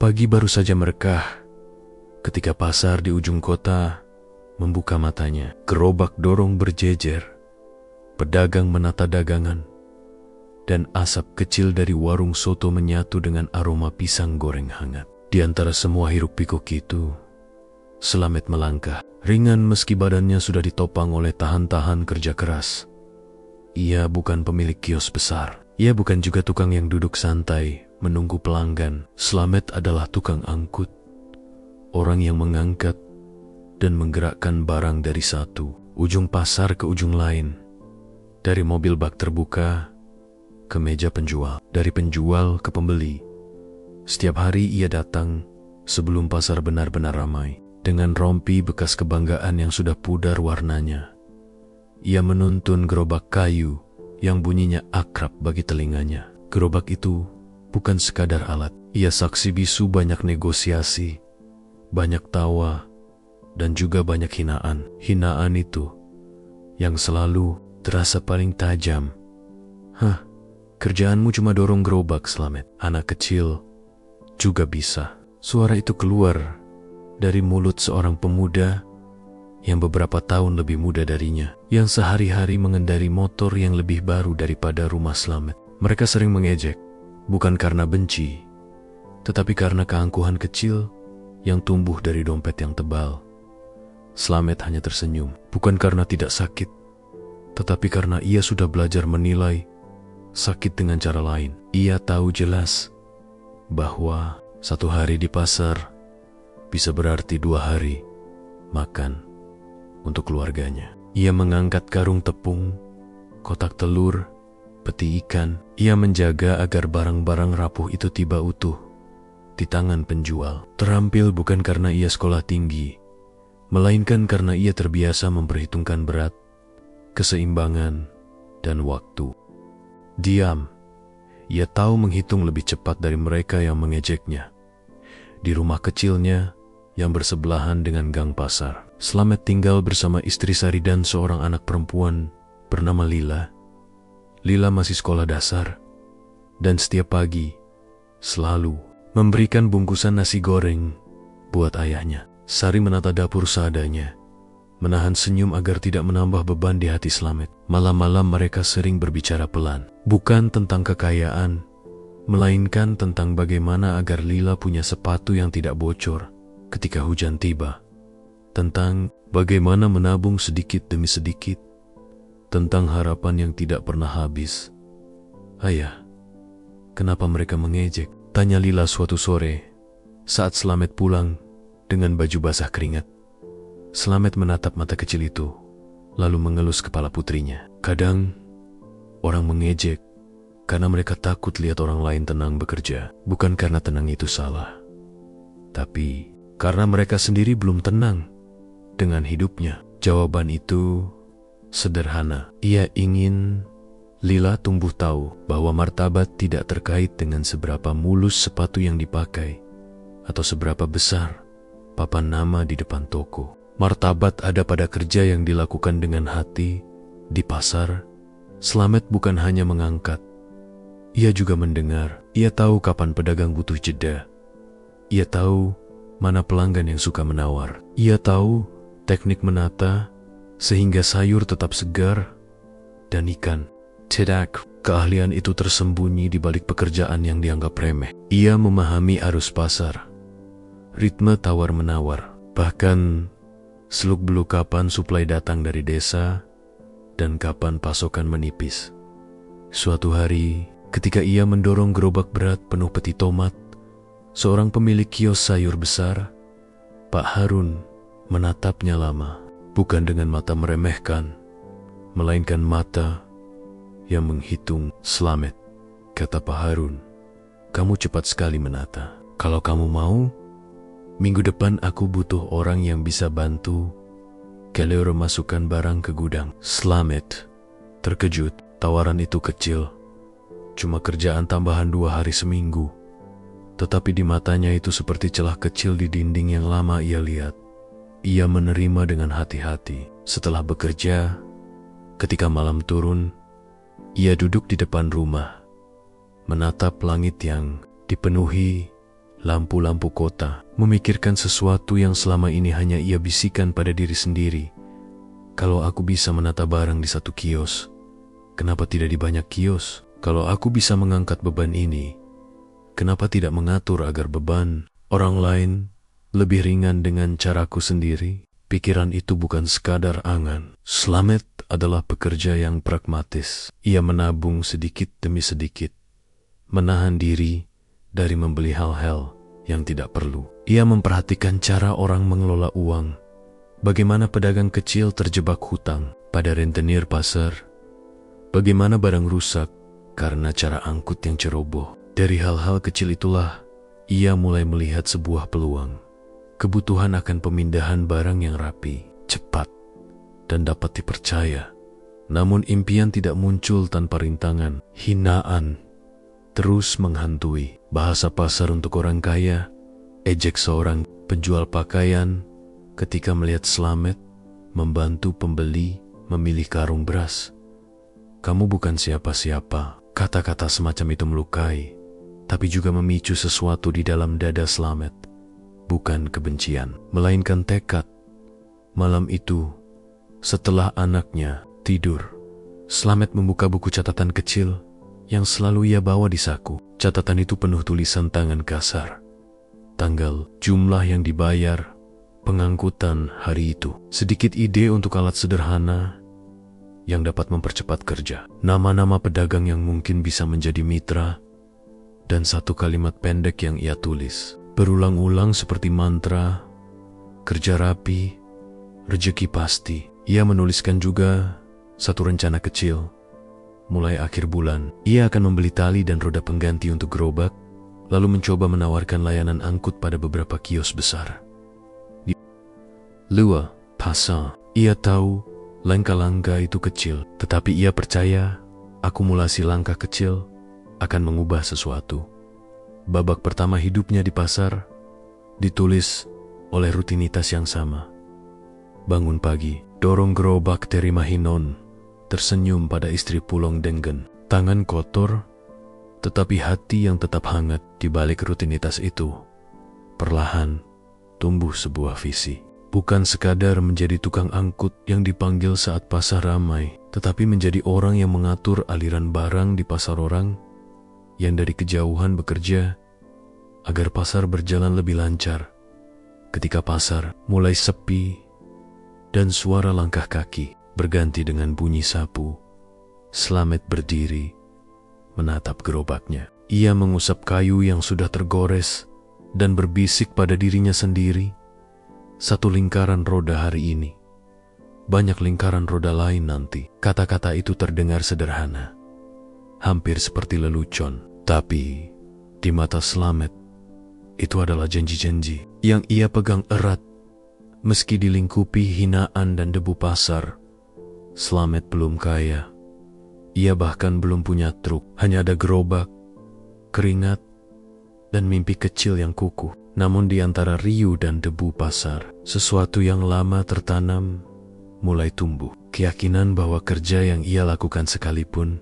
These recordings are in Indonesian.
Pagi baru saja merekah ketika pasar di ujung kota membuka matanya. Gerobak dorong berjejer, pedagang menata dagangan, dan asap kecil dari warung soto menyatu dengan aroma pisang goreng hangat. Di antara semua hiruk-pikuk itu, Slamet melangkah, ringan meski badannya sudah ditopang oleh tahan-tahan kerja keras. Ia bukan pemilik kios besar. Ia bukan juga tukang yang duduk santai menunggu pelanggan. Slamet adalah tukang angkut, orang yang mengangkat dan menggerakkan barang dari satu ujung pasar ke ujung lain. Dari mobil bak terbuka ke meja penjual, dari penjual ke pembeli. Setiap hari ia datang sebelum pasar benar-benar ramai, dengan rompi bekas kebanggaan yang sudah pudar warnanya. Ia menuntun gerobak kayu yang bunyinya akrab bagi telinganya. Gerobak itu bukan sekadar alat. Ia saksi bisu banyak negosiasi, banyak tawa, dan juga banyak hinaan. Hinaan itu yang selalu terasa paling tajam. Kerjaanmu cuma dorong gerobak, Slamet. Anak kecil juga bisa. Suara itu keluar dari mulut seorang pemuda yang beberapa tahun lebih muda darinya, yang sehari-hari mengendari motor yang lebih baru daripada rumah Slamet. Mereka sering mengejek, bukan karena benci, tetapi karena keangkuhan kecil yang tumbuh dari dompet yang tebal. Slamet hanya tersenyum, bukan karena tidak sakit, tetapi karena ia sudah belajar menilai sakit dengan cara lain. Ia tahu jelas bahwa satu hari di pasar bisa berarti 2 hari makan untuk keluarganya. Ia mengangkat karung tepung, kotak telur, peti ikan. Ia menjaga agar barang-barang rapuh itu tiba utuh di tangan penjual. Terampil bukan karena ia sekolah tinggi, melainkan karena ia terbiasa memperhitungkan berat, keseimbangan, dan waktu. Diam, ia tahu menghitung lebih cepat dari mereka yang mengejeknya. Di rumah kecilnya yang bersebelahan dengan gang pasar, Slamet tinggal bersama istri Sari dan seorang anak perempuan bernama Lila. Lila masih sekolah dasar, dan setiap pagi selalu memberikan bungkusan nasi goreng buat ayahnya. Sari menata dapur seadanya, menahan senyum agar tidak menambah beban di hati Slamet. Malam-malam mereka sering berbicara pelan, bukan tentang kekayaan, melainkan tentang bagaimana agar Lila punya sepatu yang tidak bocor ketika hujan tiba, tentang bagaimana menabung sedikit demi sedikit, tentang harapan yang tidak pernah habis. "Ayah, kenapa mereka mengejek?" tanya Lila suatu sore saat Slamet pulang dengan baju basah keringat. Slamet menatap mata kecil itu, lalu mengelus kepala putrinya. "Kadang orang mengejek karena mereka takut lihat orang lain tenang bekerja, bukan karena tenang itu salah, tapi karena mereka sendiri belum tenang dengan hidupnya." Jawaban itu sederhana. Ia ingin Lila tumbuh tahu bahwa martabat tidak terkait dengan seberapa mulus sepatu yang dipakai atau seberapa besar papan nama di depan toko. Martabat ada pada kerja yang dilakukan dengan hati. Di pasar, Slamet bukan hanya mengangkat, ia juga mendengar. Ia tahu kapan pedagang butuh jeda. Ia tahu mana pelanggan yang suka menawar. Ia tahu teknik menata sehingga sayur tetap segar dan ikan tidak. Keahlian itu tersembunyi di balik pekerjaan yang dianggap remeh. Ia memahami arus pasar, ritme tawar-menawar, bahkan seluk-beluk kapan suplai datang dari desa dan kapan pasokan menipis. Suatu hari, ketika ia mendorong gerobak berat penuh peti tomat, seorang pemilik kios sayur besar, Pak Harun, menatapnya lama, bukan dengan mata meremehkan, melainkan mata yang menghitung. "Slamet," kata Pak Harun, "kamu cepat sekali menata. Kalau kamu mau, minggu depan aku butuh orang yang bisa bantu Keleo masukkan barang ke gudang." Slamet terkejut. Tawaran itu kecil, cuma kerjaan tambahan 2 hari seminggu. Tetapi di matanya itu seperti celah kecil di dinding yang lama ia lihat. Ia menerima dengan hati-hati. Setelah bekerja, ketika malam turun, ia duduk di depan rumah, menatap langit yang dipenuhi lampu-lampu kota, memikirkan sesuatu yang selama ini hanya ia bisikan pada diri sendiri. Kalau aku bisa menata barang di satu kios, kenapa tidak di banyak kios? Kalau aku bisa mengangkat beban ini, kenapa tidak mengatur agar beban orang lain lebih ringan dengan caraku sendiri? Pikiran itu bukan sekadar angan. Slamet adalah pekerja yang pragmatis. Ia menabung sedikit demi sedikit, menahan diri dari membeli hal-hal yang tidak perlu. Ia memperhatikan cara orang mengelola uang, bagaimana pedagang kecil terjebak hutang pada rentenir pasar, bagaimana barang rusak karena cara angkut yang ceroboh. Dari hal-hal kecil itulah ia mulai melihat sebuah peluang. Kebutuhan akan pemindahan barang yang rapi, cepat, dan dapat dipercaya. Namun impian tidak muncul tanpa rintangan. Hinaan terus menghantui. Bahasa pasar untuk orang kaya, ejek seorang penjual pakaian ketika melihat Slamet membantu pembeli memilih karung beras. Kamu bukan siapa-siapa. Kata-kata semacam itu melukai, tapi juga memicu sesuatu di dalam dada Slamet. Bukan kebencian, melainkan tekad. Malam itu, setelah anaknya tidur, Slamet membuka buku catatan kecil yang selalu ia bawa di saku. Catatan itu penuh tulisan tangan kasar, tanggal, jumlah yang dibayar, pengangkutan hari itu. Sedikit ide untuk alat sederhana yang dapat mempercepat kerja. Nama-nama pedagang yang mungkin bisa menjadi mitra, dan satu kalimat pendek yang ia tulis. Berulang-ulang seperti mantra, kerja rapi, rezeki pasti. Ia menuliskan juga satu rencana kecil. Mulai akhir bulan, ia akan membeli tali dan roda pengganti untuk gerobak, lalu mencoba menawarkan layanan angkut pada beberapa kios besar. Di luar pasar, ia tahu langkah-langkah itu kecil, tetapi ia percaya akumulasi langkah kecil akan mengubah sesuatu. Babak pertama hidupnya di pasar ditulis oleh rutinitas yang sama. Bangun pagi, dorong gerobak terima hinon, tersenyum pada istri Pulong Denggen. Tangan kotor, tetapi hati yang tetap hangat. Di balik rutinitas itu, perlahan tumbuh sebuah visi. Bukan sekadar menjadi tukang angkut yang dipanggil saat pasar ramai, tetapi menjadi orang yang mengatur aliran barang di pasar orang, yang dari kejauhan bekerja agar pasar berjalan lebih lancar. Ketika pasar mulai sepi dan suara langkah kaki berganti dengan bunyi sapu, Slamet berdiri menatap gerobaknya. Ia mengusap kayu yang sudah tergores dan berbisik pada dirinya sendiri. Satu lingkaran roda hari ini, banyak lingkaran roda lain nanti. Kata-kata itu terdengar sederhana, hampir seperti lelucon. Tapi di mata Slamet, itu adalah janji-janji yang ia pegang erat. Meski dilingkupi hinaan dan debu pasar, Slamet belum kaya. Ia bahkan belum punya truk, hanya ada gerobak, keringat, dan mimpi kecil yang kukuh. Namun di antara riuh dan debu pasar, sesuatu yang lama tertanam mulai tumbuh. Keyakinan bahwa kerja yang ia lakukan sekalipun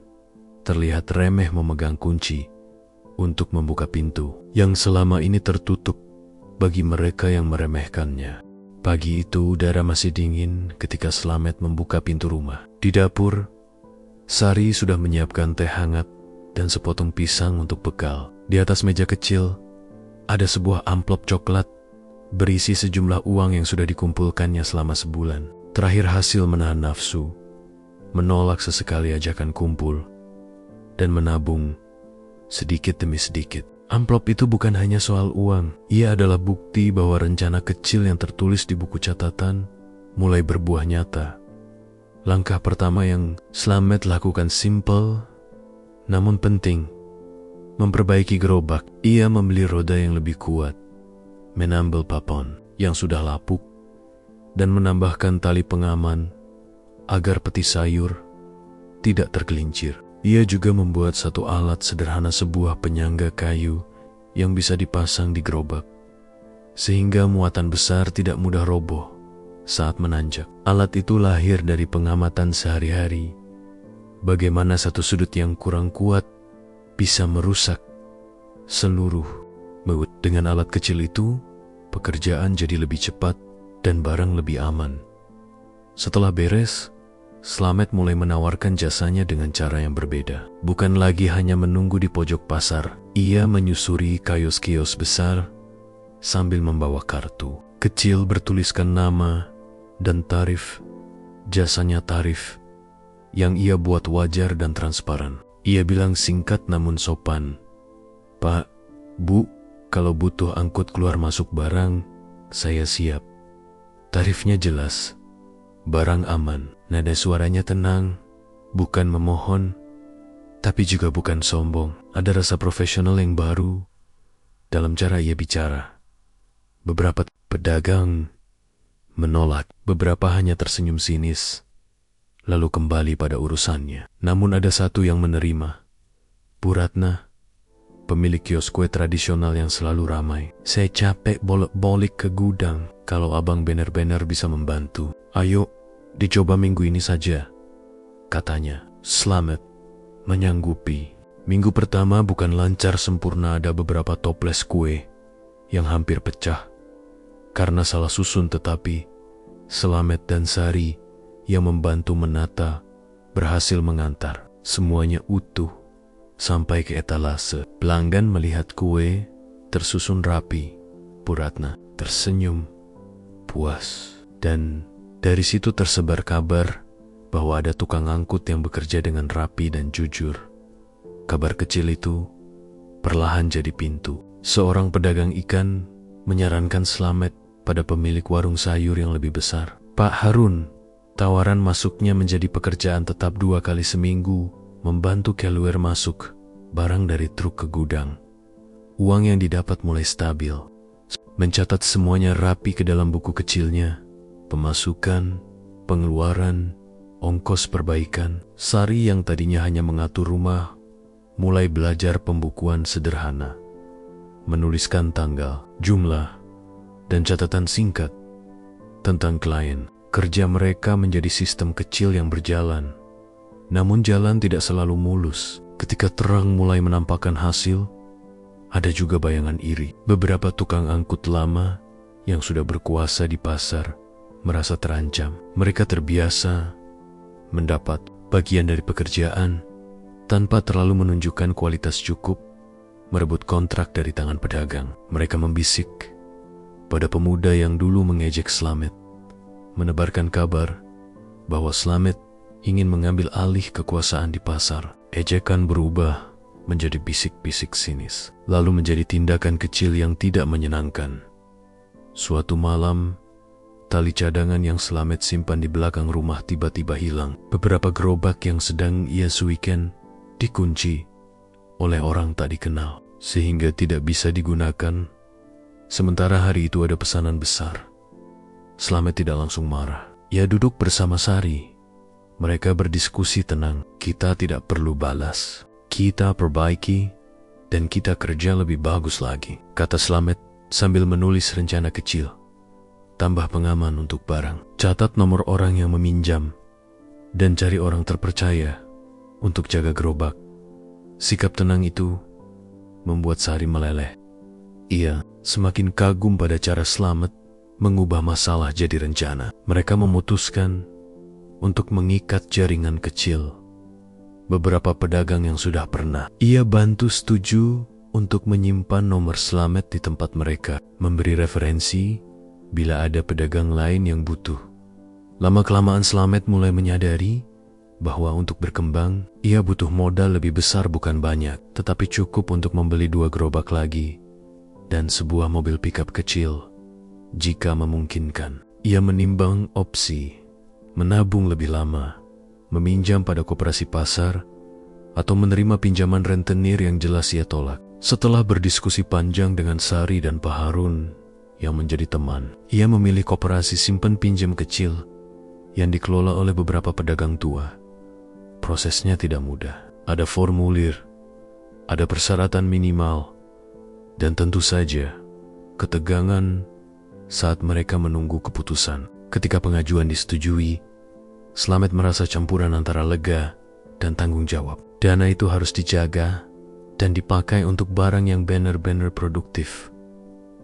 terlihat remeh memegang kunci untuk membuka pintu yang selama ini tertutup bagi mereka yang meremehkannya. Pagi itu udara masih dingin ketika Slamet membuka pintu rumah. Di dapur, Sari sudah menyiapkan teh hangat dan sepotong pisang untuk bekal. Di atas meja kecil, ada sebuah amplop coklat berisi sejumlah uang yang sudah dikumpulkannya selama sebulan. Terakhir hasil menahan nafsu, menolak sesekali ajakan kumpul, dan menabung sedikit demi sedikit. Amplop itu bukan hanya soal uang. Ia adalah bukti bahwa rencana kecil yang tertulis di buku catatan mulai berbuah nyata. Langkah pertama yang Slamet lakukan simpel namun penting. Memperbaiki gerobak. Ia membeli roda yang lebih kuat, menambal papon yang sudah lapuk, dan menambahkan tali pengaman agar peti sayur tidak tergelincir. Ia juga membuat satu alat sederhana, sebuah penyangga kayu yang bisa dipasang di gerobak, sehingga muatan besar tidak mudah roboh saat menanjak. Alat itu lahir dari pengamatan sehari-hari, bagaimana satu sudut yang kurang kuat bisa merusak seluruh Dengan alat kecil itu, pekerjaan jadi lebih cepat dan barang lebih aman. Setelah beres, Slamet mulai menawarkan jasanya dengan cara yang berbeda. Bukan lagi hanya menunggu di pojok pasar, ia menyusuri kios-kios besar sambil membawa kartu kecil bertuliskan nama dan tarif. Jasanya tarif yang ia buat wajar dan transparan. Ia bilang singkat namun sopan, "Pak, Bu, kalau butuh angkut keluar masuk barang, saya siap." Tarifnya jelas, barang aman. Nada suaranya tenang, bukan memohon, tapi juga bukan sombong. Ada rasa profesional yang baru dalam cara ia bicara. Beberapa pedagang menolak, beberapa hanya tersenyum sinis, lalu kembali pada urusannya. Namun ada satu yang menerima, Bu Ratna, pemilik kios kue tradisional yang selalu ramai. "Saya capek bolak-balik ke gudang. Kalau abang benar-benar bisa membantu, ayo dicoba minggu ini saja," katanya. Slamet menyanggupi. Minggu pertama bukan lancar sempurna, ada beberapa toples kue yang hampir pecah karena salah susun, tetapi Slamet dan Sari yang membantu menata berhasil mengantar semuanya utuh sampai ke etalase. Pelanggan melihat kue tersusun rapi. Bu Ratna tersenyum puas, dan dari situ tersebar kabar bahwa ada tukang angkut yang bekerja dengan rapi dan jujur. Kabar kecil itu perlahan jadi pintu. Seorang pedagang ikan menyarankan Slamet pada pemilik warung sayur yang lebih besar. "Pak Harun, tawaran masuknya menjadi pekerjaan tetap 2 kali seminggu, membantu keluar masuk barang dari truk ke gudang." Uang yang didapat mulai stabil. Mencatat semuanya rapi ke dalam buku kecilnya. Pemasukan, pengeluaran, ongkos perbaikan. Sari yang tadinya hanya mengatur rumah, mulai belajar pembukuan sederhana. Menuliskan tanggal, jumlah, dan catatan singkat tentang klien. Kerja mereka menjadi sistem kecil yang berjalan. Namun jalan tidak selalu mulus. Ketika terang mulai menampakkan hasil, ada juga bayangan iri. Beberapa tukang angkut lama yang sudah berkuasa di pasar merasa terancam. Mereka terbiasa mendapat bagian dari pekerjaan tanpa terlalu menunjukkan kualitas cukup, merebut kontrak dari tangan pedagang. Mereka membisik pada pemuda yang dulu mengejek Slamet, menebarkan kabar bahwa Slamet ingin mengambil alih kekuasaan di pasar. Ejekan berubah menjadi bisik-bisik sinis, lalu menjadi tindakan kecil yang tidak menyenangkan. Suatu malam, tali cadangan yang Slamet simpan di belakang rumah tiba-tiba hilang. Beberapa gerobak yang sedang ia suikan dikunci oleh orang tak dikenal, sehingga tidak bisa digunakan. Sementara hari itu ada pesanan besar. Slamet tidak langsung marah. Ia duduk bersama Sari. Mereka berdiskusi tenang. "Kita tidak perlu balas. Kita perbaiki dan kita kerja lebih bagus lagi," kata Slamet sambil menulis rencana kecil. "Tambah pengaman untuk barang. Catat nomor orang yang meminjam dan cari orang terpercaya untuk jaga gerobak." Sikap tenang itu membuat Sari meleleh. Ia semakin kagum pada cara Slamet mengubah masalah jadi rencana. Mereka memutuskan untuk mengikat jaringan kecil. Beberapa pedagang yang sudah pernah ia bantu setuju untuk menyimpan nomor Slamet di tempat mereka, memberi referensi bila ada pedagang lain yang butuh. Lama-kelamaan Slamet mulai menyadari bahwa untuk berkembang, ia butuh modal lebih besar, bukan banyak, tetapi cukup untuk membeli 2 gerobak lagi dan sebuah mobil pickup kecil jika memungkinkan. Ia menimbang opsi menabung lebih lama, meminjam pada koperasi pasar, atau menerima pinjaman rentenir yang jelas ia tolak. Setelah berdiskusi panjang dengan Sari dan Pak Harun yang menjadi teman, ia memilih koperasi simpan pinjam kecil yang dikelola oleh beberapa pedagang tua. Prosesnya tidak mudah. Ada formulir, ada persyaratan minimal, dan tentu saja ketegangan saat mereka menunggu keputusan. Ketika pengajuan disetujui, Slamet merasa campuran antara lega dan tanggung jawab. Dana itu harus dijaga dan dipakai untuk barang yang benar-benar produktif.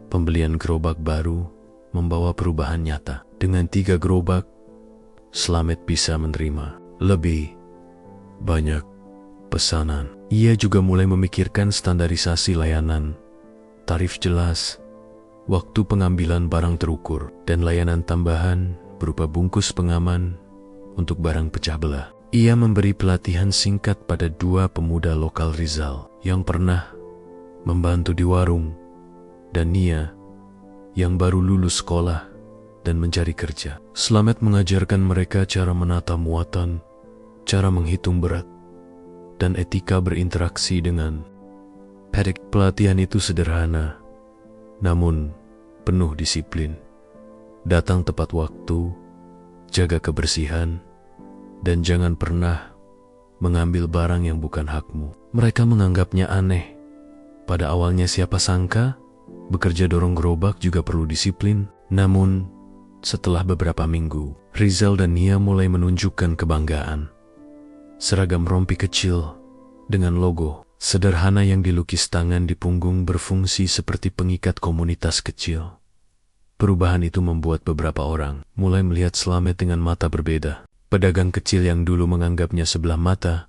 Pembelian gerobak baru membawa perubahan nyata. Dengan 3 gerobak, Slamet bisa menerima lebih banyak pesanan. Ia juga mulai memikirkan standarisasi layanan, tarif jelas, waktu pengambilan barang terukur, dan layanan tambahan berupa bungkus pengaman untuk barang pecah belah. Ia memberi pelatihan singkat pada 2 pemuda lokal Rizal yang pernah membantu di warung, dan Nia yang baru lulus sekolah dan mencari kerja. Slamet mengajarkan mereka cara menata muatan, cara menghitung berat, dan etika berinteraksi dengan pedik. Pelatihan itu sederhana, namun penuh disiplin. Datang tepat waktu, jaga kebersihan, dan jangan pernah mengambil barang yang bukan hakmu. Mereka menganggapnya aneh. Pada awalnya siapa sangka, bekerja dorong gerobak juga perlu disiplin. Namun, setelah beberapa minggu, Rizal dan Nia mulai menunjukkan kebanggaan. Seragam rompi kecil dengan logo sederhana yang dilukis tangan di punggung berfungsi seperti pengikat komunitas kecil. Perubahan itu membuat beberapa orang mulai melihat Slamet dengan mata berbeda. Pedagang kecil yang dulu menganggapnya sebelah mata,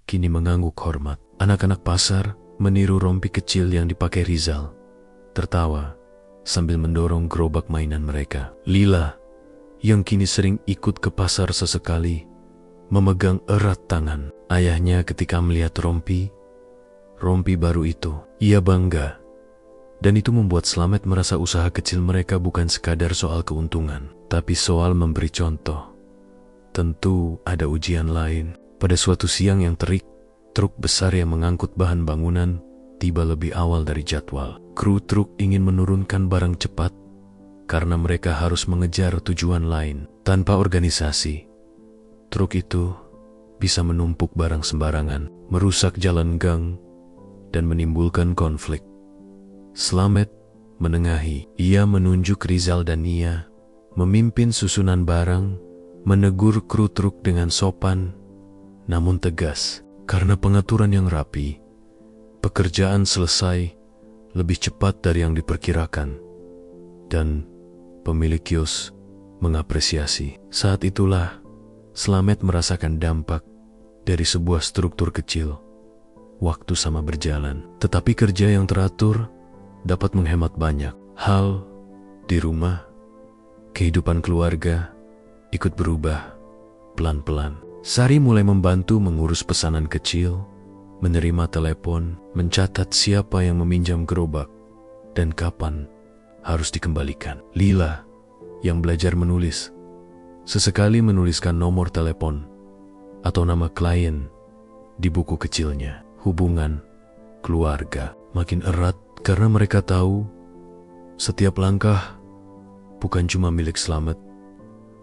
kini mengangguk hormat. Anak-anak pasar meniru rompi kecil yang dipakai Rizal, tertawa sambil mendorong gerobak mainan mereka. Lila, yang kini sering ikut ke pasar sesekali, memegang erat tangan ayahnya ketika melihat rompi baru itu. Ia bangga, dan itu membuat Slamet merasa usaha kecil mereka bukan sekadar soal keuntungan, tapi soal memberi contoh. Tentu ada ujian lain. Pada suatu siang yang terik, truk besar yang mengangkut bahan bangunan tiba lebih awal dari jadwal. Kru truk ingin menurunkan barang cepat karena mereka harus mengejar tujuan lain. Tanpa organisasi, truk itu bisa menumpuk barang sembarangan, merusak jalan gang, dan menimbulkan konflik. Slamet menengahi. Ia menunjuk Rizal dan Nia memimpin susunan barang, menegur kru truk dengan sopan namun tegas. Karena pengaturan yang rapi, pekerjaan selesai lebih cepat dari yang diperkirakan, dan pemilik kios mengapresiasi. Saat itulah Slamet merasakan dampak dari sebuah struktur kecil. Waktu sama berjalan, tetapi kerja yang teratur dapat menghemat banyak hal di rumah. Kehidupan keluarga ikut berubah pelan-pelan. Sari mulai membantu mengurus pesanan kecil, menerima telepon, mencatat siapa yang meminjam gerobak, dan kapan harus dikembalikan. Lila, yang belajar menulis, sesekali menuliskan nomor telepon atau nama klien di buku kecilnya. Hubungan keluarga makin erat karena mereka tahu setiap langkah bukan cuma milik Slamet,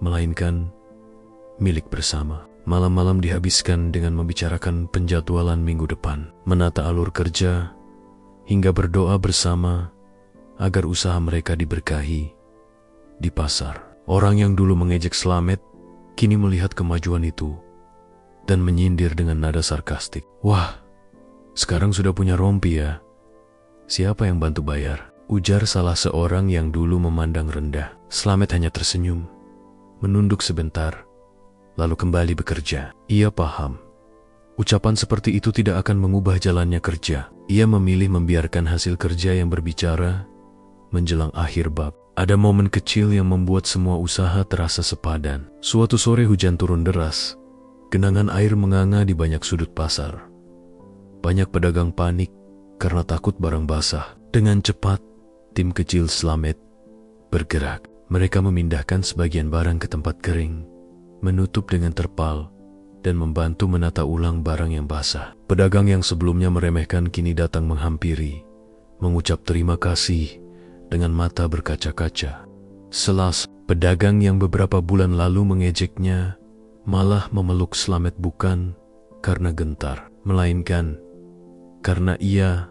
melainkan milik bersama. Malam-malam dihabiskan dengan membicarakan penjadwalan minggu depan, menata alur kerja, hingga berdoa bersama agar usaha mereka diberkahi. Di pasar, orang yang dulu mengejek Slamet kini melihat kemajuan itu dan menyindir dengan nada sarkastik. "Wah, sekarang sudah punya rompi ya? Siapa yang bantu bayar?" ujar salah seorang yang dulu memandang rendah. Slamet hanya tersenyum, menunduk sebentar, lalu kembali bekerja. Ia paham, ucapan seperti itu tidak akan mengubah jalannya kerja. Ia memilih membiarkan hasil kerja yang berbicara menjelang akhir bab. Ada momen kecil yang membuat semua usaha terasa sepadan. Suatu sore hujan turun deras. Genangan air menganga di banyak sudut pasar. Banyak pedagang panik karena takut barang basah. Dengan cepat, tim kecil Slamet bergerak. Mereka memindahkan sebagian barang ke tempat kering, menutup dengan terpal, dan membantu menata ulang barang yang basah. Pedagang yang sebelumnya meremehkan kini datang menghampiri, mengucap terima kasih dengan mata berkaca-kaca. Selas, pedagang yang beberapa bulan lalu mengejeknya malah memeluk Slamet bukan karena gentar, melainkan karena ia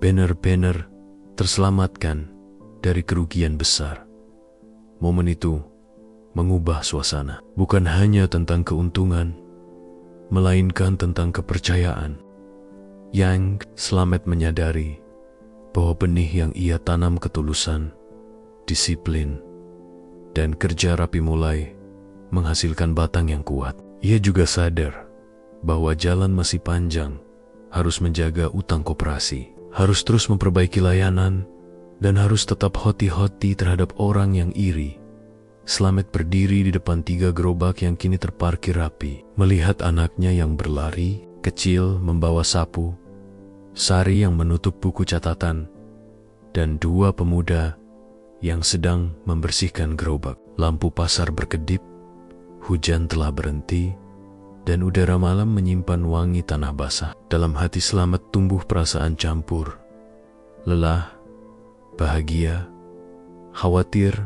benar-benar terselamatkan dari kerugian besar. Momen itu mengubah suasana, bukan hanya tentang keuntungan, melainkan tentang kepercayaan. Yang Slamet menyadari bahwa benih yang ia tanam ketulusan, disiplin, dan kerja rapi mulai menghasilkan batang yang kuat. Ia juga sadar bahwa jalan masih panjang, harus menjaga utang koperasi, harus terus memperbaiki layanan, dan harus tetap hati-hati terhadap orang yang iri. Slamet berdiri di depan 3 gerobak yang kini terparkir rapi, melihat anaknya yang berlari, kecil membawa sapu, Sari yang menutup buku catatan, dan 2 pemuda yang sedang membersihkan gerobak. Lampu pasar berkedip, hujan telah berhenti, dan udara malam menyimpan wangi tanah basah. Dalam hati Slamet tumbuh perasaan campur, lelah, bahagia, khawatir,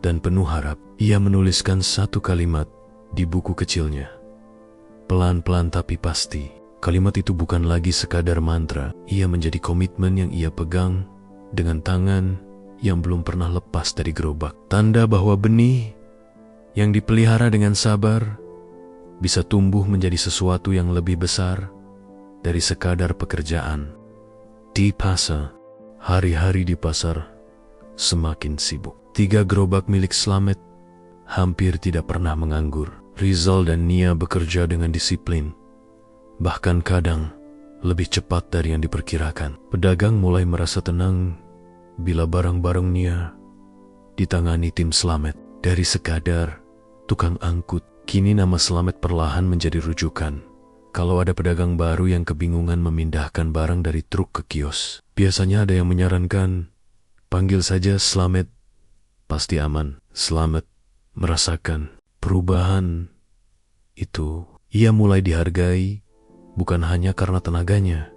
dan penuh harap. Ia menuliskan 1 kalimat di buku kecilnya. Pelan-pelan tapi pasti. Kalimat itu bukan lagi sekadar mantra. Ia menjadi komitmen yang ia pegang dengan tangan yang belum pernah lepas dari gerobak. Tanda bahwa benih yang dipelihara dengan sabar bisa tumbuh menjadi sesuatu yang lebih besar dari sekadar pekerjaan. Di pasar, hari-hari di pasar semakin sibuk. 3 gerobak milik Slamet hampir tidak pernah menganggur. Rizal dan Nia bekerja dengan disiplin, bahkan kadang lebih cepat dari yang diperkirakan. Pedagang mulai merasa tenang bila barang-barang Nia ditangani tim Slamet. Dari sekadar tukang angkut, kini nama Slamet perlahan menjadi rujukan. Kalau ada pedagang baru yang kebingungan memindahkan barang dari truk ke kios, biasanya ada yang menyarankan, panggil saja Slamet, pasti aman. Slamet merasakan perubahan itu. Ia mulai dihargai bukan hanya karena tenaganya,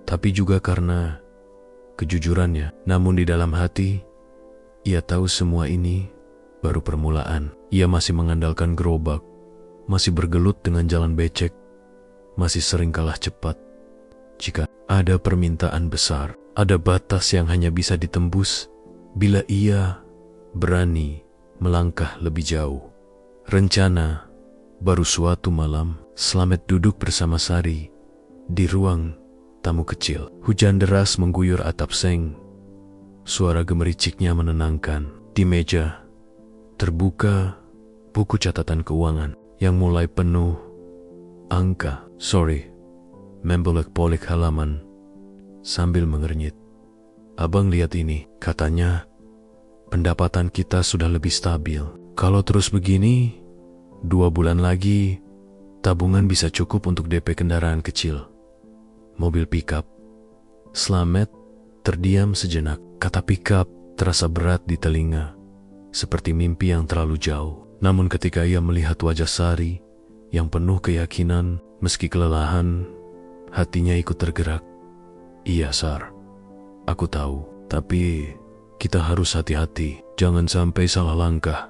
tapi juga karena kejujurannya. Namun di dalam hati, ia tahu semua ini baru permulaan. Ia masih mengandalkan gerobak, masih bergelut dengan jalan becek, masih sering kalah cepat. Jika ada permintaan besar, ada batas yang hanya bisa ditembus bila ia berani melangkah lebih jauh. Rencana baru suatu malam, Slamet duduk bersama Sari di ruang tamu kecil. Hujan deras mengguyur atap seng. Suara gemericiknya menenangkan. Di meja terbuka buku catatan keuangan yang mulai penuh angka. Membolak-balik halaman sambil mengernyit. Abang lihat ini, katanya pendapatan kita sudah lebih stabil. Kalau terus begini, 2 bulan lagi tabungan bisa cukup untuk DP kendaraan kecil, mobil pickup. Slamet terdiam sejenak. Kata pickup terasa berat di telinga, seperti mimpi yang terlalu jauh. Namun ketika ia melihat wajah Sari yang penuh keyakinan, meski kelelahan, hatinya ikut tergerak. Iya Sar, aku tahu, tapi kita harus hati-hati. Jangan sampai salah langkah.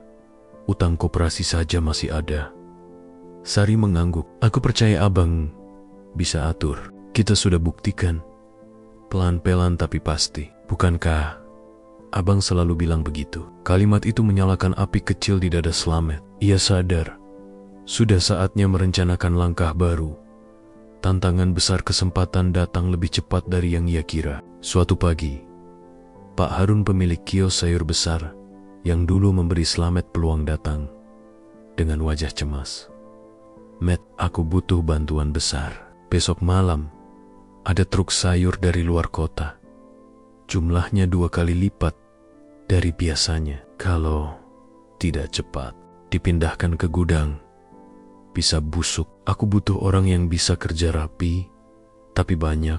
Utang koperasi saja masih ada. Sari mengangguk. Aku percaya abang bisa atur. Kita sudah buktikan. Pelan-pelan tapi pasti. Bukankah abang selalu bilang begitu? Kalimat itu menyalakan api kecil di dada Slamet. Ia sadar, sudah saatnya merencanakan langkah baru. Tantangan besar kesempatan datang lebih cepat dari yang ia kira. Suatu pagi, Pak Harun pemilik kios sayur besar yang dulu memberi Slamet peluang datang dengan wajah cemas. Matt, aku butuh bantuan besar. Besok malam, ada truk sayur dari luar kota. Jumlahnya 2 kali lipat dari biasanya. Kalau tidak cepat dipindahkan ke gudang, bisa busuk. Aku butuh orang yang bisa kerja rapi, tapi banyak.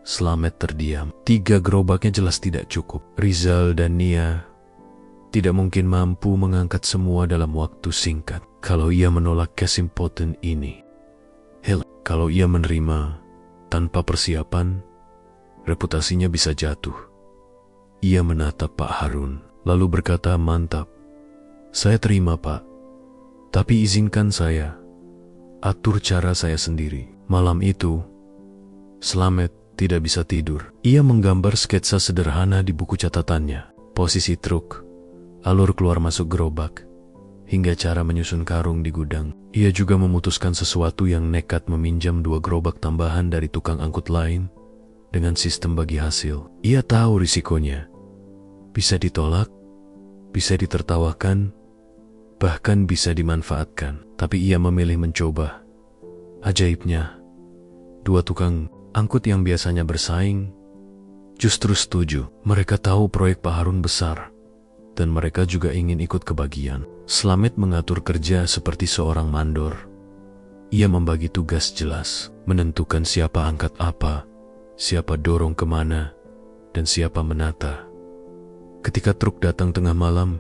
Slamet terdiam. 3 gerobaknya jelas tidak cukup. Rizal dan Nia tidak mungkin mampu mengangkat semua dalam waktu singkat. Kalau ia menolak kesempatan ini, kalau ia menerima tanpa persiapan, reputasinya bisa jatuh. Ia menatap Pak Harun, lalu berkata, mantap. Saya terima Pak, tapi izinkan saya atur cara saya sendiri. Malam itu, Slamet tidak bisa tidur. Ia menggambar sketsa sederhana di buku catatannya. Posisi truk, alur keluar masuk gerobak, hingga cara menyusun karung di gudang. Ia juga memutuskan sesuatu yang nekat meminjam 2 gerobak tambahan dari tukang angkut lain dengan sistem bagi hasil. Ia tahu risikonya. Bisa ditolak, bisa ditertawakan, bahkan bisa dimanfaatkan. Tapi ia memilih mencoba. Ajaibnya, 2 tukang angkut yang biasanya bersaing justru setuju. Mereka tahu proyek Pak Harun besar, dan mereka juga ingin ikut kebagian. Slamet mengatur kerja seperti seorang mandor. Ia membagi tugas jelas, menentukan siapa angkat apa, siapa dorong kemana, dan siapa menata. Ketika truk datang tengah malam,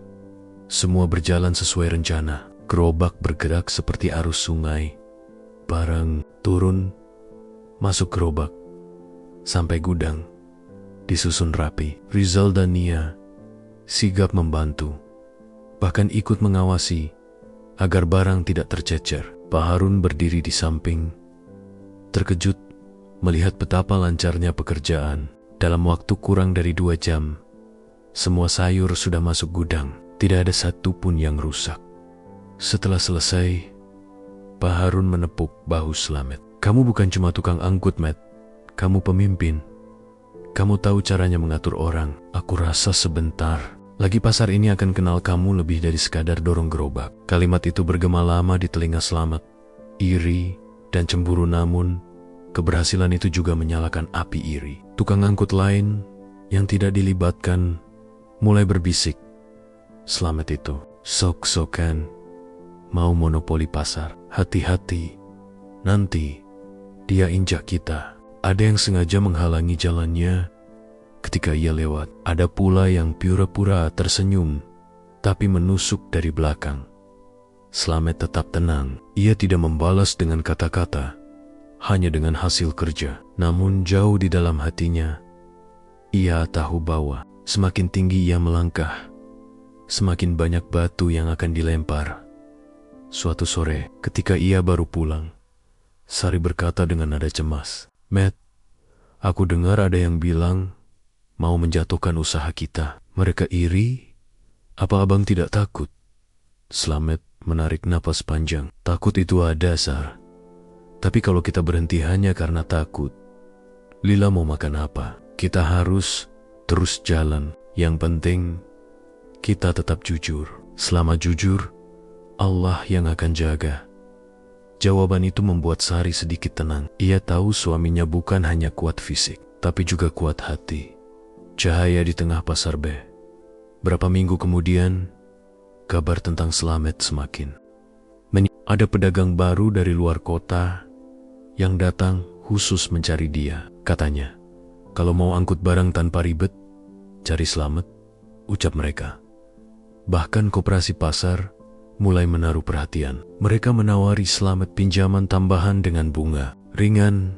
semua berjalan sesuai rencana. Gerobak bergerak seperti arus sungai. Barang turun, masuk gerobak, sampai gudang, disusun rapi. Rizal dan Nia sigap membantu, bahkan ikut mengawasi agar barang tidak tercecer. Pak Harun berdiri di samping, terkejut melihat betapa lancarnya pekerjaan. Dalam waktu kurang dari 2 jam, semua sayur sudah masuk gudang. Tidak ada satu pun yang rusak. Setelah selesai, Pak Harun menepuk bahu Slamet. Kamu bukan cuma tukang angkut, Matt. Kamu pemimpin. Kamu tahu caranya mengatur orang. Aku rasa sebentar lagi pasar ini akan kenal kamu lebih dari sekadar dorong gerobak. Kalimat itu bergema lama di telinga Slamet. Iri dan cemburu, namun keberhasilan itu juga menyalakan api iri. Tukang angkut lain yang tidak dilibatkan mulai berbisik. Slamet itu sok-sokan mau monopoli pasar. Hati-hati, nanti dia injak kita. Ada yang sengaja menghalangi jalannya ketika ia lewat. Ada pula yang pura-pura tersenyum, tapi menusuk dari belakang. Slamet tetap tenang. Ia tidak membalas dengan kata-kata, hanya dengan hasil kerja. Namun jauh di dalam hatinya, ia tahu bahwa semakin tinggi ia melangkah, semakin banyak batu yang akan dilempar. Suatu sore, ketika ia baru pulang, Sari berkata dengan nada cemas, Matt, aku dengar ada yang bilang mau menjatuhkan usaha kita. Mereka iri? Apa abang tidak takut? Slamet menarik napas panjang. Takut itu ada, Sar. Tapi kalau kita berhenti hanya karena takut, Lila mau makan apa? Kita harus terus jalan. Yang penting, kita tetap jujur. Selama jujur, Allah yang akan jaga. Jawaban itu membuat Sari sedikit tenang. Ia tahu suaminya bukan hanya kuat fisik, tapi juga kuat hati. Cahaya di tengah pasar B. Berapa minggu kemudian, kabar tentang Slamet semakin. Ada pedagang baru dari luar kota yang datang khusus mencari dia. Katanya, kalau mau angkut barang tanpa ribet, cari Slamet, ucap mereka. Bahkan koperasi pasar mulai menaruh perhatian. Mereka menawari Slamet pinjaman tambahan dengan bunga ringan.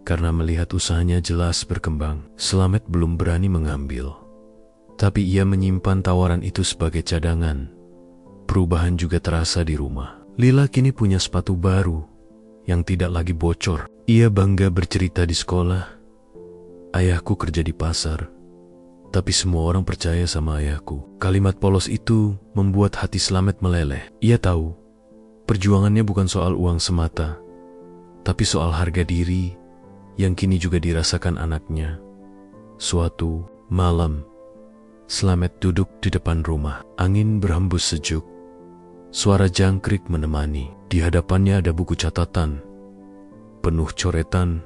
Karena melihat usahanya jelas berkembang, Slamet belum berani mengambil. Tapi ia menyimpan tawaran itu sebagai cadangan. Perubahan juga terasa di rumah. Lila kini punya sepatu baru yang tidak lagi bocor. Ia bangga bercerita di sekolah, ayahku kerja di pasar, tapi semua orang percaya sama ayahku. Kalimat polos itu membuat hati Slamet meleleh. Ia tahu, perjuangannya bukan soal uang semata, tapi soal harga diri yang kini juga dirasakan anaknya. Suatu malam, Slamet duduk di depan rumah. Angin berhembus sejuk. Suara jangkrik menemani. Di hadapannya ada buku catatan, penuh coretan,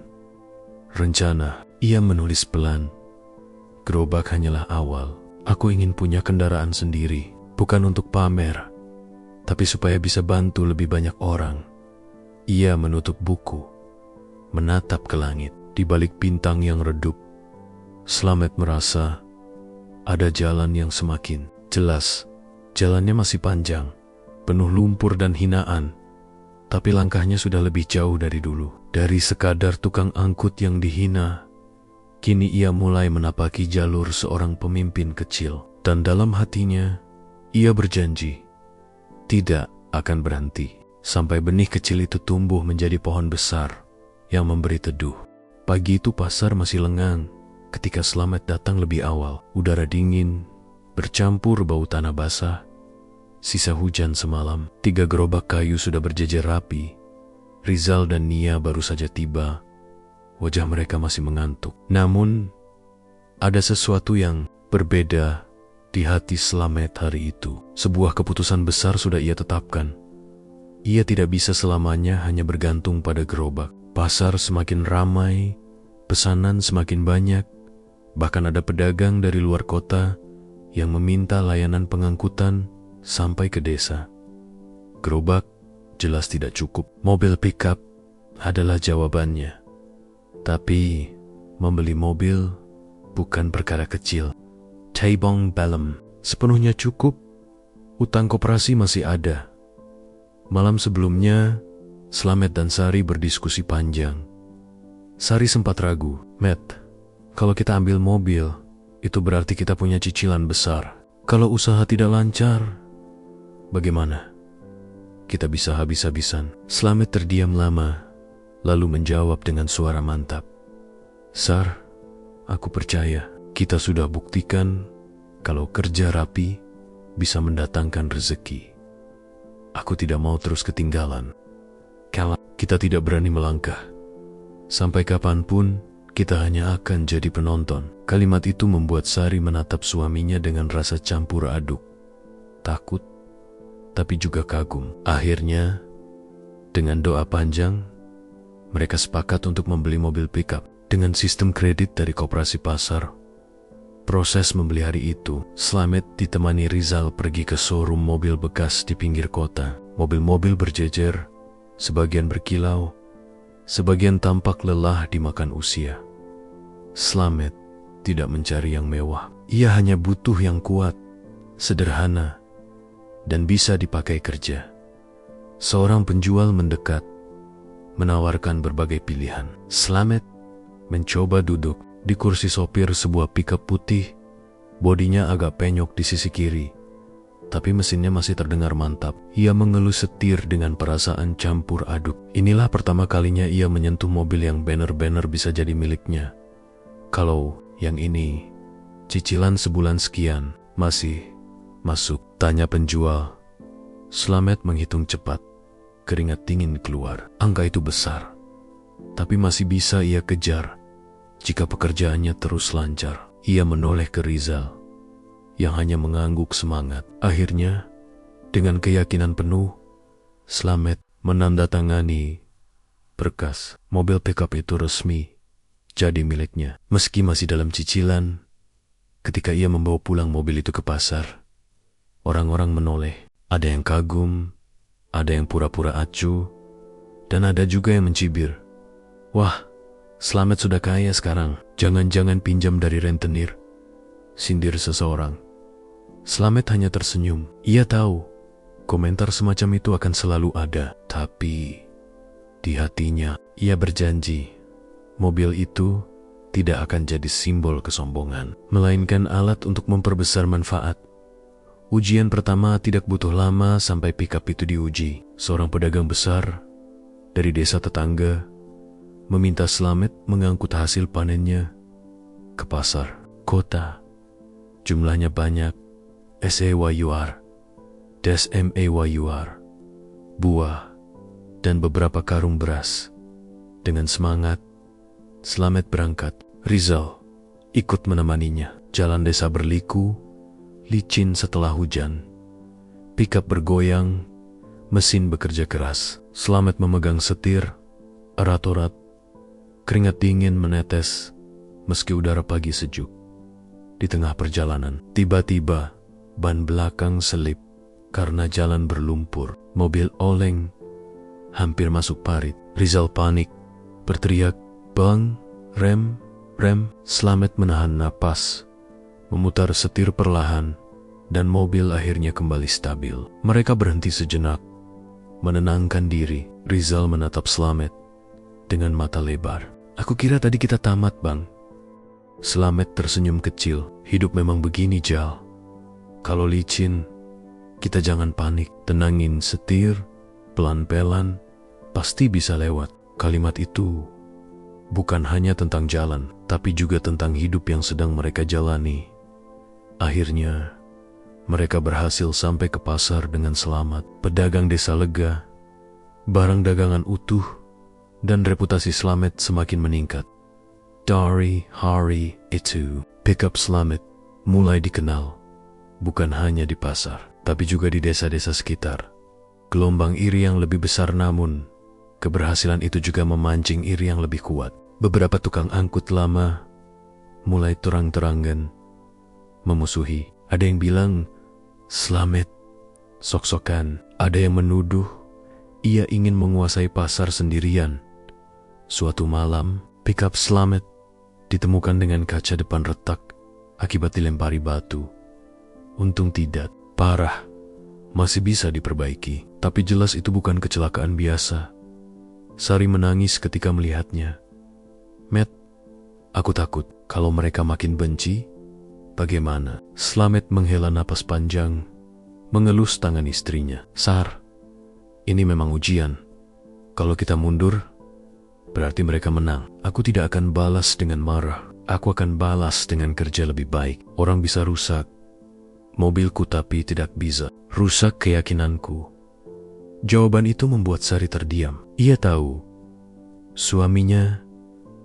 rencana. Ia menulis pelan. Gerobak hanyalah awal. Aku ingin punya kendaraan sendiri, bukan untuk pamer, tapi supaya bisa bantu lebih banyak orang. Ia menutup buku, menatap ke langit. Di balik bintang yang redup, Slamet merasa ada jalan yang semakin jelas. Jalannya masih panjang, penuh lumpur dan hinaan, tapi langkahnya sudah lebih jauh dari dulu. Dari sekadar tukang angkut yang dihina, kini ia mulai menapaki jalur seorang pemimpin kecil. Dan dalam hatinya, ia berjanji tidak akan berhenti sampai benih kecil itu tumbuh menjadi pohon besar yang memberi teduh. Pagi itu pasar masih lengang ketika Slamet datang lebih awal. Udara dingin bercampur bau tanah basah sisa hujan semalam. 3 gerobak kayu sudah berjejer rapi. Rizal dan Nia baru saja tiba. Wajah mereka masih mengantuk. Namun, ada sesuatu yang berbeda di hati Slamet hari itu. Sebuah keputusan besar sudah ia tetapkan. Ia tidak bisa selamanya hanya bergantung pada gerobak. Pasar semakin ramai, pesanan semakin banyak, bahkan ada pedagang dari luar kota yang meminta layanan pengangkutan sampai ke desa. Gerobak jelas tidak cukup. Mobil pickup adalah jawabannya. Tapi membeli mobil bukan perkara kecil. Tabong Balem sepenuhnya cukup. Utang koperasi masih ada. Malam sebelumnya, Slamet dan Sari berdiskusi panjang. Sari sempat ragu. Matt, kalau kita ambil mobil, itu berarti kita punya cicilan besar. Kalau usaha tidak lancar, bagaimana? Kita bisa habis-habisan. Slamet terdiam lama, lalu menjawab dengan suara mantap. Sar, aku percaya kita sudah buktikan kalau kerja rapi bisa mendatangkan rezeki. Aku tidak mau terus ketinggalan. Kalau kita tidak berani melangkah, sampai kapanpun kita hanya akan jadi penonton. Kalimat itu membuat Sari menatap suaminya dengan rasa campur aduk. Takut, tapi juga kagum. Akhirnya, dengan doa panjang, mereka sepakat untuk membeli mobil pickup. Dengan sistem kredit dari koperasi pasar, proses membeli hari itu, Slamet ditemani Rizal pergi ke showroom mobil bekas di pinggir kota. Mobil-mobil berjejer, sebagian berkilau, sebagian tampak lelah dimakan usia. Slamet tidak mencari yang mewah. Ia hanya butuh yang kuat, sederhana, dan bisa dipakai kerja. Seorang penjual mendekat, menawarkan berbagai pilihan. Slamet mencoba duduk di kursi sopir sebuah pickup putih. Bodinya agak penyok di sisi kiri, tapi mesinnya masih terdengar mantap. Ia mengelus setir dengan perasaan campur aduk. Inilah pertama kalinya ia menyentuh mobil yang benar-benar bisa jadi miliknya. Kalau yang ini, cicilan sebulan sekian, masih masuk? Tanya penjual. Slamet menghitung cepat. Keringat dingin keluar. Angka itu besar, tapi masih bisa ia kejar jika pekerjaannya terus lancar. Ia menoleh ke Rizal, yang hanya mengangguk semangat. Akhirnya, dengan keyakinan penuh, Slamet menandatangani berkas. Mobil pickup itu resmi jadi miliknya. Meski masih dalam cicilan, ketika ia membawa pulang mobil itu ke pasar, orang-orang menoleh. Ada yang kagum, ada yang pura-pura acuh, dan ada juga yang mencibir. Wah, Slamet sudah kaya sekarang. Jangan-jangan pinjam dari rentenir, sindir seseorang. Slamet hanya tersenyum. Ia tahu komentar semacam itu akan selalu ada. Tapi di hatinya ia berjanji mobil itu tidak akan jadi simbol kesombongan, melainkan alat untuk memperbesar manfaat. Ujian pertama tidak butuh lama sampai pickup itu diuji. Seorang pedagang besar dari desa tetangga meminta Slamet mengangkut hasil panennya ke pasar kota. Jumlahnya banyak, SEWUR, DSMEWUR, buah, dan beberapa karung beras. Dengan semangat, Slamet berangkat. Rizal ikut menemaninya. Jalan desa berliku, licin setelah hujan. Pickup bergoyang, mesin bekerja keras. Slamet memegang setir, erat-erat. Keringat dingin menetes meski udara pagi sejuk. Di tengah perjalanan, tiba-tiba ban belakang selip karena jalan berlumpur. Mobil oleng, hampir masuk parit. Rizal panik, berteriak, "Bang, rem, rem!" Slamet menahan napas, memutar setir perlahan, dan mobil akhirnya kembali stabil. Mereka berhenti sejenak, menenangkan diri. Rizal menatap Slamet dengan mata lebar. "Aku kira tadi kita tamat, Bang." Slamet tersenyum kecil. Hidup memang begini, Jal. Kalau licin, kita jangan panik. Tenangin setir, pelan-pelan, pasti bisa lewat. Kalimat itu bukan hanya tentang jalan, tapi juga tentang hidup yang sedang mereka jalani. Akhirnya, Mereka berhasil sampai ke pasar dengan selamat. Pedagang desa lega, barang dagangan utuh, dan reputasi Slamet semakin meningkat. Dari hari itu, pickup Slamet mulai dikenal, bukan hanya di pasar, tapi juga di desa-desa sekitar. Gelombang iri yang lebih besar, namun keberhasilan itu juga memancing iri yang lebih kuat. Beberapa tukang angkut lama mulai terang-terangan memusuhi. Ada yang bilang Slamet sok-sokan, ada yang menuduh ia ingin menguasai pasar sendirian. Suatu malam, pickup Slamet ditemukan dengan kaca depan retak akibat dilempari batu. Untung tidak parah, masih bisa diperbaiki. Tapi jelas itu bukan kecelakaan biasa. Sari menangis ketika melihatnya. Matt, aku takut kalau mereka makin benci. Bagaimana? Slamet menghela napas panjang, mengelus tangan istrinya. Sar, ini memang ujian. Kalau kita mundur, berarti mereka menang. Aku tidak akan balas dengan marah. Aku akan balas dengan kerja lebih baik. Orang bisa rusak mobilku, tapi tidak bisa rusak keyakinanku. Jawaban itu membuat Sari terdiam. Ia tahu suaminya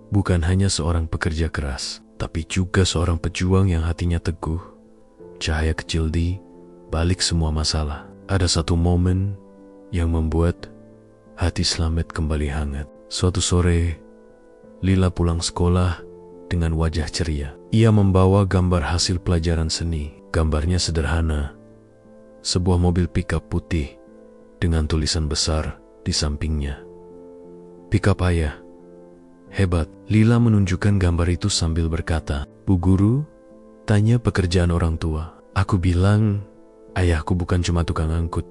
bukan hanya seorang pekerja keras, tapi juga seorang pejuang yang hatinya teguh. Cahaya kecil di balik semua masalah. Ada satu momen yang membuat hati Slamet kembali hangat. Suatu sore, Lila pulang sekolah dengan wajah ceria. Ia membawa gambar hasil pelajaran seni. Gambarnya sederhana. Sebuah mobil pickup putih dengan tulisan besar di sampingnya. Pickup ayah. Hebat. Lila menunjukkan gambar itu sambil berkata, Bu guru, tanya pekerjaan orang tua. Aku bilang, ayahku bukan cuma tukang angkut.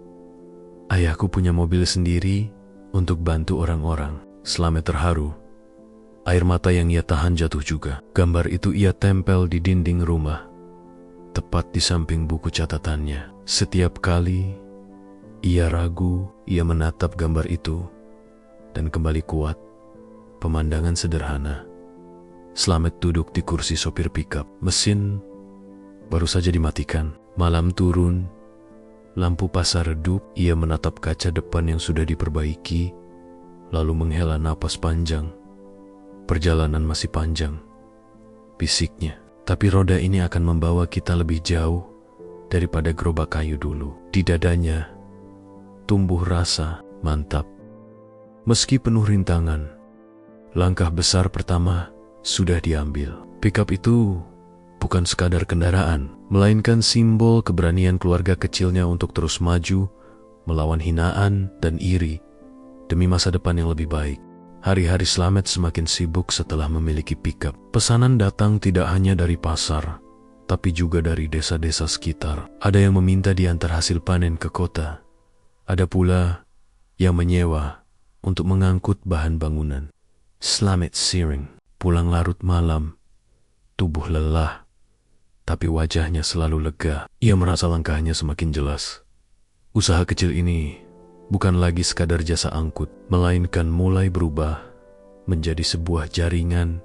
Ayahku punya mobil sendiri untuk bantu orang-orang. Slamet terharu. Air mata yang ia tahan jatuh juga. Gambar itu ia tempel di dinding rumah, tepat di samping buku catatannya. Setiap kali ia ragu, ia menatap gambar itu dan kembali kuat. Pemandangan sederhana. Slamet duduk di kursi sopir pickup. Mesin baru saja dimatikan. Malam turun, lampu pasar redup. Ia menatap kaca depan yang sudah diperbaiki, lalu menghela napas panjang. Perjalanan masih panjang, bisiknya. Tapi roda ini akan membawa kita lebih jauh daripada gerobak kayu dulu. Di dadanya tumbuh rasa mantap. Meski penuh rintangan, langkah besar pertama sudah diambil. Pickup itu bukan sekadar kendaraan, melainkan simbol keberanian keluarga kecilnya untuk terus maju, melawan hinaan dan iri, demi masa depan yang lebih baik. Hari-hari Slamet semakin sibuk setelah memiliki pickup. Pesanan datang tidak hanya dari pasar, tapi juga dari desa-desa sekitar. Ada yang meminta diantar hasil panen ke kota. Ada pula yang menyewa untuk mengangkut bahan bangunan. Slamet siring, pulang larut malam, tubuh lelah, tapi wajahnya selalu lega. Ia merasa langkahnya semakin jelas. Usaha kecil ini bukan lagi sekadar jasa angkut, melainkan mulai berubah menjadi sebuah jaringan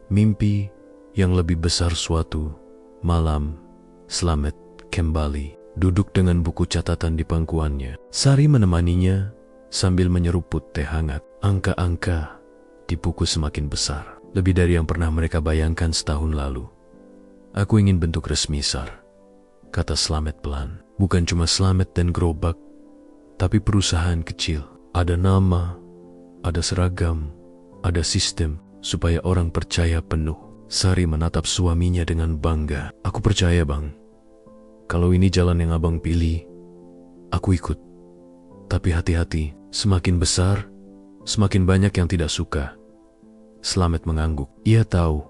mimpi yang lebih besar. Suatu malam, Slamet kembali duduk dengan buku catatan di pangkuannya. Sari menemaninya sambil menyeruput teh hangat. Angka-angka di buku semakin besar, lebih dari yang pernah mereka bayangkan setahun lalu. Aku ingin bentuk resmi, Sar, kata Slamet pelan. Bukan cuma Slamet dan gerobak, tapi perusahaan kecil. Ada nama, ada seragam, ada sistem, supaya orang percaya penuh. Sari menatap suaminya dengan bangga. Aku percaya, Bang. Kalau ini jalan yang Abang pilih, aku ikut. Tapi hati-hati, semakin besar, semakin banyak yang tidak suka. Slamet mengangguk. Ia tahu,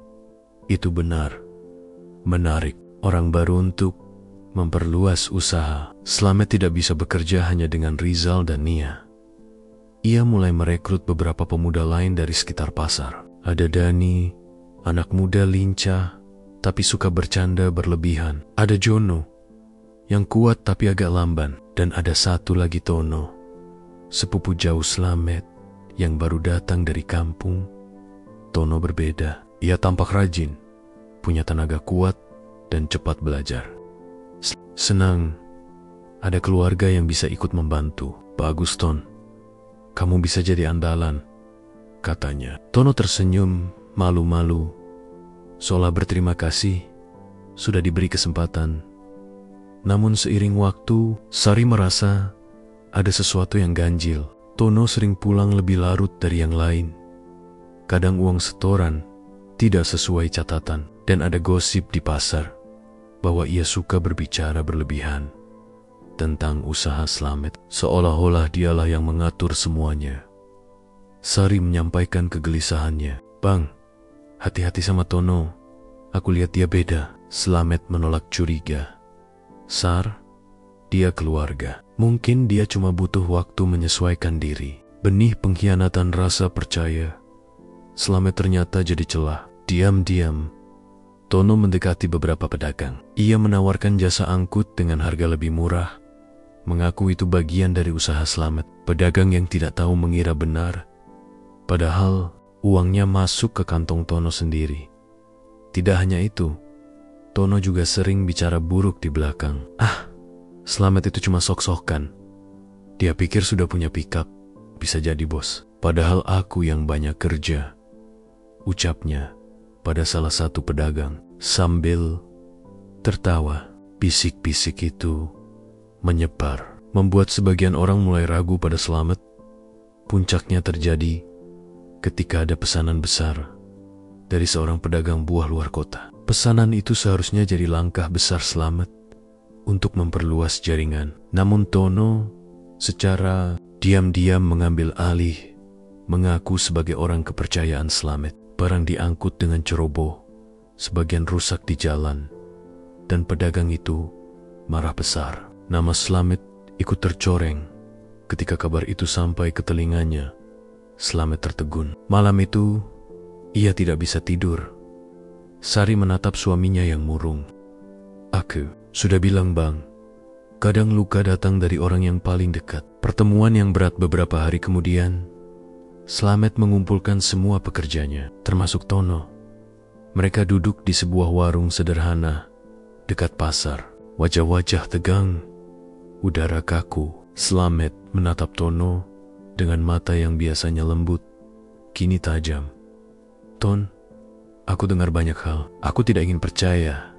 itu benar. Menarik orang baru untuk memperluas usaha. Slamet tidak bisa bekerja hanya dengan Rizal dan Nia. Ia mulai merekrut beberapa pemuda lain dari sekitar pasar. Ada Dani, anak muda lincah, tapi suka bercanda berlebihan. Ada Jono, yang kuat tapi agak lamban. Dan ada satu lagi Tono, sepupu jauh Slamet, yang baru datang dari kampung. Tono berbeda. Ia tampak rajin, punya tenaga kuat, dan cepat belajar. Senang ada keluarga yang bisa ikut membantu. Bagus, Ton. Kamu bisa jadi andalan, katanya. Tono tersenyum, malu-malu, seolah berterima kasih sudah diberi kesempatan. Namun seiring waktu, Sari merasa ada sesuatu yang ganjil. Tono sering pulang lebih larut dari yang lain. Kadang uang setoran tidak sesuai catatan, dan ada gosip di pasar bahwa ia suka berbicara berlebihan tentang usaha Slamet, seolah-olah dialah yang mengatur semuanya. Sari menyampaikan kegelisahannya. Bang, hati-hati sama Tono. Aku lihat dia beda. Slamet menolak curiga. Sar, dia keluarga. Mungkin dia cuma butuh waktu menyesuaikan diri. Benih pengkhianatan rasa percaya Slamet ternyata jadi celah. Diam-diam, Tono mendekati beberapa pedagang. Ia menawarkan jasa angkut dengan harga lebih murah, mengaku itu bagian dari usaha Slamet. Pedagang yang tidak tahu mengira benar, padahal uangnya masuk ke kantong Tono sendiri. Tidak hanya itu, Tono juga sering bicara buruk di belakang. Slamet itu cuma sok-sokan. Dia pikir sudah punya pikap, bisa jadi bos. Padahal aku yang banyak kerja, ucapnya pada salah satu pedagang sambil tertawa. Bisik-bisik itu menyebar, membuat sebagian orang mulai ragu pada Slamet. Puncaknya terjadi ketika ada pesanan besar dari seorang pedagang buah luar kota. Pesanan itu seharusnya jadi langkah besar Slamet untuk memperluas jaringan. Namun Tono secara diam-diam mengambil alih, mengaku sebagai orang kepercayaan Slamet. Barang diangkut dengan ceroboh, sebagian rusak di jalan, dan pedagang itu marah besar. Nama Slamet ikut tercoreng ketika kabar itu sampai ke telinganya. Slamet tertegun. Malam itu, ia tidak bisa tidur. Sari menatap suaminya yang murung. Aku sudah bilang, Bang, kadang luka datang dari orang yang paling dekat. Pertemuan yang berat beberapa hari kemudian, Slamet mengumpulkan semua pekerjanya, termasuk Tono. Mereka duduk di sebuah warung sederhana dekat pasar. Wajah-wajah tegang, udara kaku. Slamet menatap Tono dengan mata yang biasanya lembut, kini tajam. Ton, aku dengar banyak hal. Aku tidak ingin percaya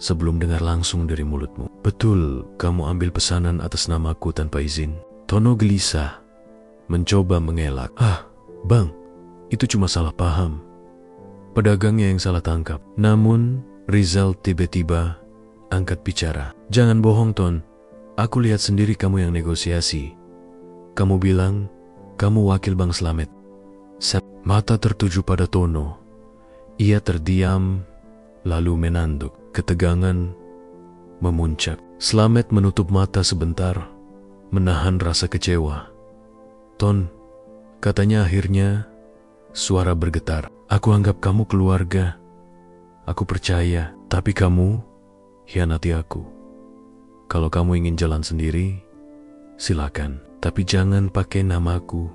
sebelum dengar langsung dari mulutmu. Betul, kamu ambil pesanan atas namaku tanpa izin? Tono gelisah, mencoba mengelak. Bang, itu cuma salah paham. Pedagangnya yang salah tangkap. Namun, Rizal tiba-tiba angkat bicara. Jangan bohong, Ton. Aku lihat sendiri kamu yang negosiasi. Kamu bilang, kamu wakil Bang Slamet. Mata tertuju pada Tono. Ia terdiam, lalu menanduk. Ketegangan memuncak. Slamet menutup mata sebentar, menahan rasa kecewa. Ton, katanya akhirnya, suara bergetar. Aku anggap kamu keluarga. Aku percaya, tapi kamu hianati aku. Kalau kamu ingin jalan sendiri, silakan. Tapi jangan pakai namaku.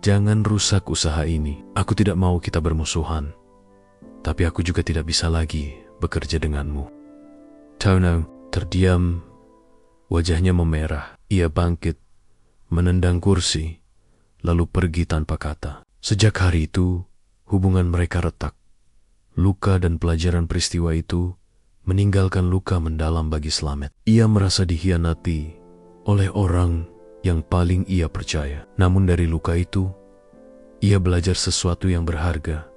Jangan rusak usaha ini. Aku tidak mau kita bermusuhan. Tapi aku juga tidak bisa lagi bekerja denganmu. Tono terdiam, wajahnya memerah. Ia bangkit, menendang kursi, lalu pergi tanpa kata. Sejak hari itu, hubungan mereka retak. Luka dan pelajaran peristiwa itu meninggalkan luka mendalam bagi Slamet. Ia merasa dikhianati oleh orang yang paling ia percaya. Namun dari luka itu, ia belajar sesuatu yang berharga.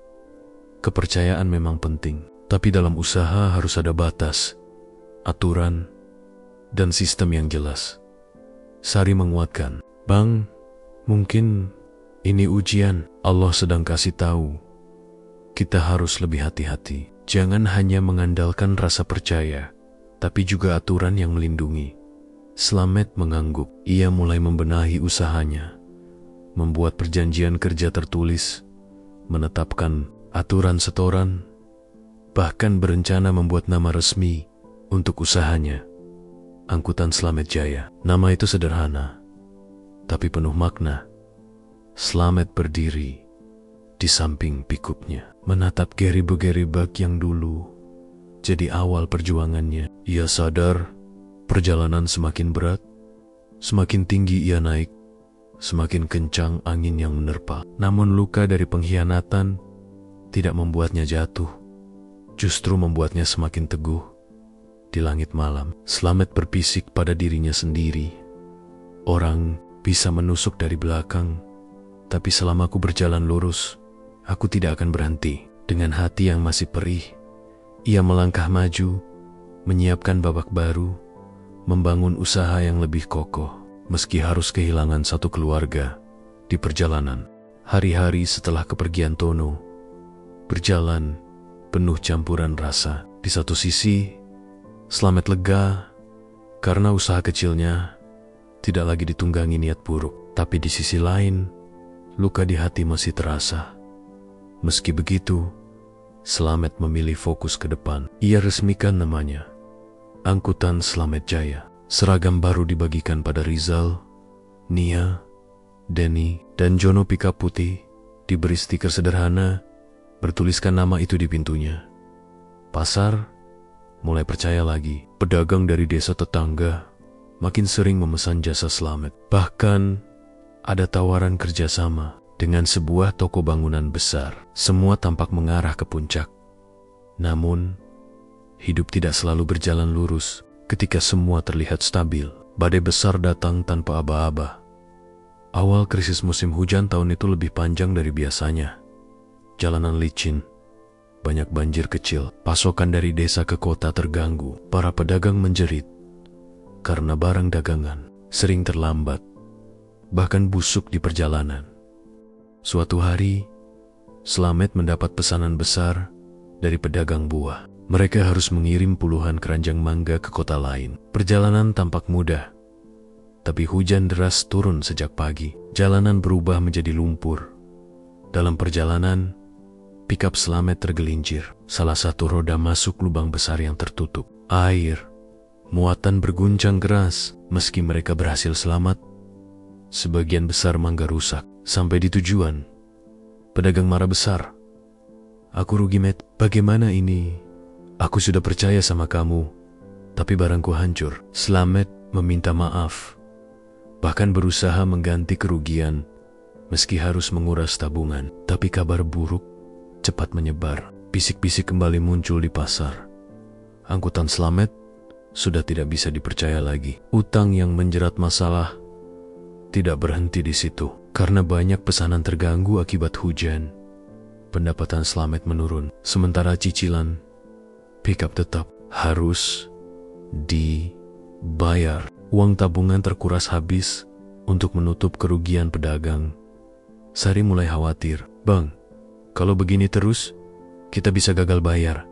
Kepercayaan memang penting, tapi dalam usaha harus ada batas, aturan, dan sistem yang jelas. Sari menguatkan, Bang, mungkin ini ujian. Allah sedang kasih tahu. Kita harus lebih hati-hati. Jangan hanya mengandalkan rasa percaya, tapi juga aturan yang melindungi. Slamet mengangguk. Ia mulai membenahi usahanya, membuat perjanjian kerja tertulis, menetapkan aturan setoran, bahkan berencana membuat nama resmi untuk usahanya, Angkutan Slamet Jaya. Nama itu sederhana, tapi penuh makna. Slamet berdiri di samping pikupnya, menatap geribak-geribak yang dulu jadi awal perjuangannya. Ia sadar perjalanan semakin berat, semakin tinggi ia naik, semakin kencang angin yang menerpa. Namun luka dari pengkhianatan tidak membuatnya jatuh, justru membuatnya semakin teguh. Di langit malam, Slamet berbisik pada dirinya sendiri. Orang bisa menusuk dari belakang, tapi selama aku berjalan lurus, aku tidak akan berhenti. Dengan hati yang masih perih, ia melangkah maju, menyiapkan babak baru, membangun usaha yang lebih kokoh. Meski harus kehilangan satu keluarga di perjalanan, hari-hari setelah kepergian Tono berjalan penuh campuran rasa. Di satu sisi, Slamet lega karena usaha kecilnya tidak lagi ditunggangi niat buruk. Tapi di sisi lain, luka di hati masih terasa. Meski begitu, Slamet memilih fokus ke depan. Ia resmikan namanya, Angkutan Slamet Jaya. Seragam baru dibagikan pada Rizal, Nia, Denny, dan Jono pickup putih, diberi stiker sederhana, bertuliskan nama itu di pintunya. Pasar mulai percaya lagi. Pedagang dari desa tetangga makin sering memesan jasa Slamet. Bahkan ada tawaran kerjasama dengan sebuah toko bangunan besar. Semua tampak mengarah ke puncak. Namun, hidup tidak selalu berjalan lurus. Ketika semua terlihat stabil, badai besar datang tanpa aba-aba. Awal krisis musim hujan tahun itu lebih panjang dari biasanya. Jalanan licin, banyak banjir kecil, pasokan dari desa ke kota terganggu. Para pedagang menjerit karena barang dagangan sering terlambat, bahkan busuk di perjalanan. Suatu hari, Slamet mendapat pesanan besar dari pedagang buah. Mereka harus mengirim puluhan keranjang mangga ke kota lain. Perjalanan tampak mudah, tapi hujan deras turun sejak pagi. Jalanan berubah menjadi lumpur. Dalam perjalanan, pickup Slamet tergelincir. Salah satu roda masuk lubang besar yang tertutup. Air, muatan berguncang keras. Meski mereka berhasil selamat, sebagian besar mangga rusak. Sampai di tujuan, pedagang marah besar. "Aku rugi, Met. Bagaimana ini? Aku sudah percaya sama kamu, tapi barangku hancur." Slamet meminta maaf, bahkan berusaha mengganti kerugian meski harus menguras tabungan. Tapi kabar buruk cepat menyebar. Bisik-bisik kembali muncul di pasar. Angkutan Slamet sudah tidak bisa dipercaya lagi. Utang yang menjerat masalah tidak berhenti di situ. Karena banyak pesanan terganggu akibat hujan, pendapatan Slamet menurun. Sementara cicilan pickup tetap harus dibayar. Uang tabungan terkuras habis untuk menutup kerugian pedagang. Sari mulai khawatir. "Bang, kalau begini terus, kita bisa gagal bayar.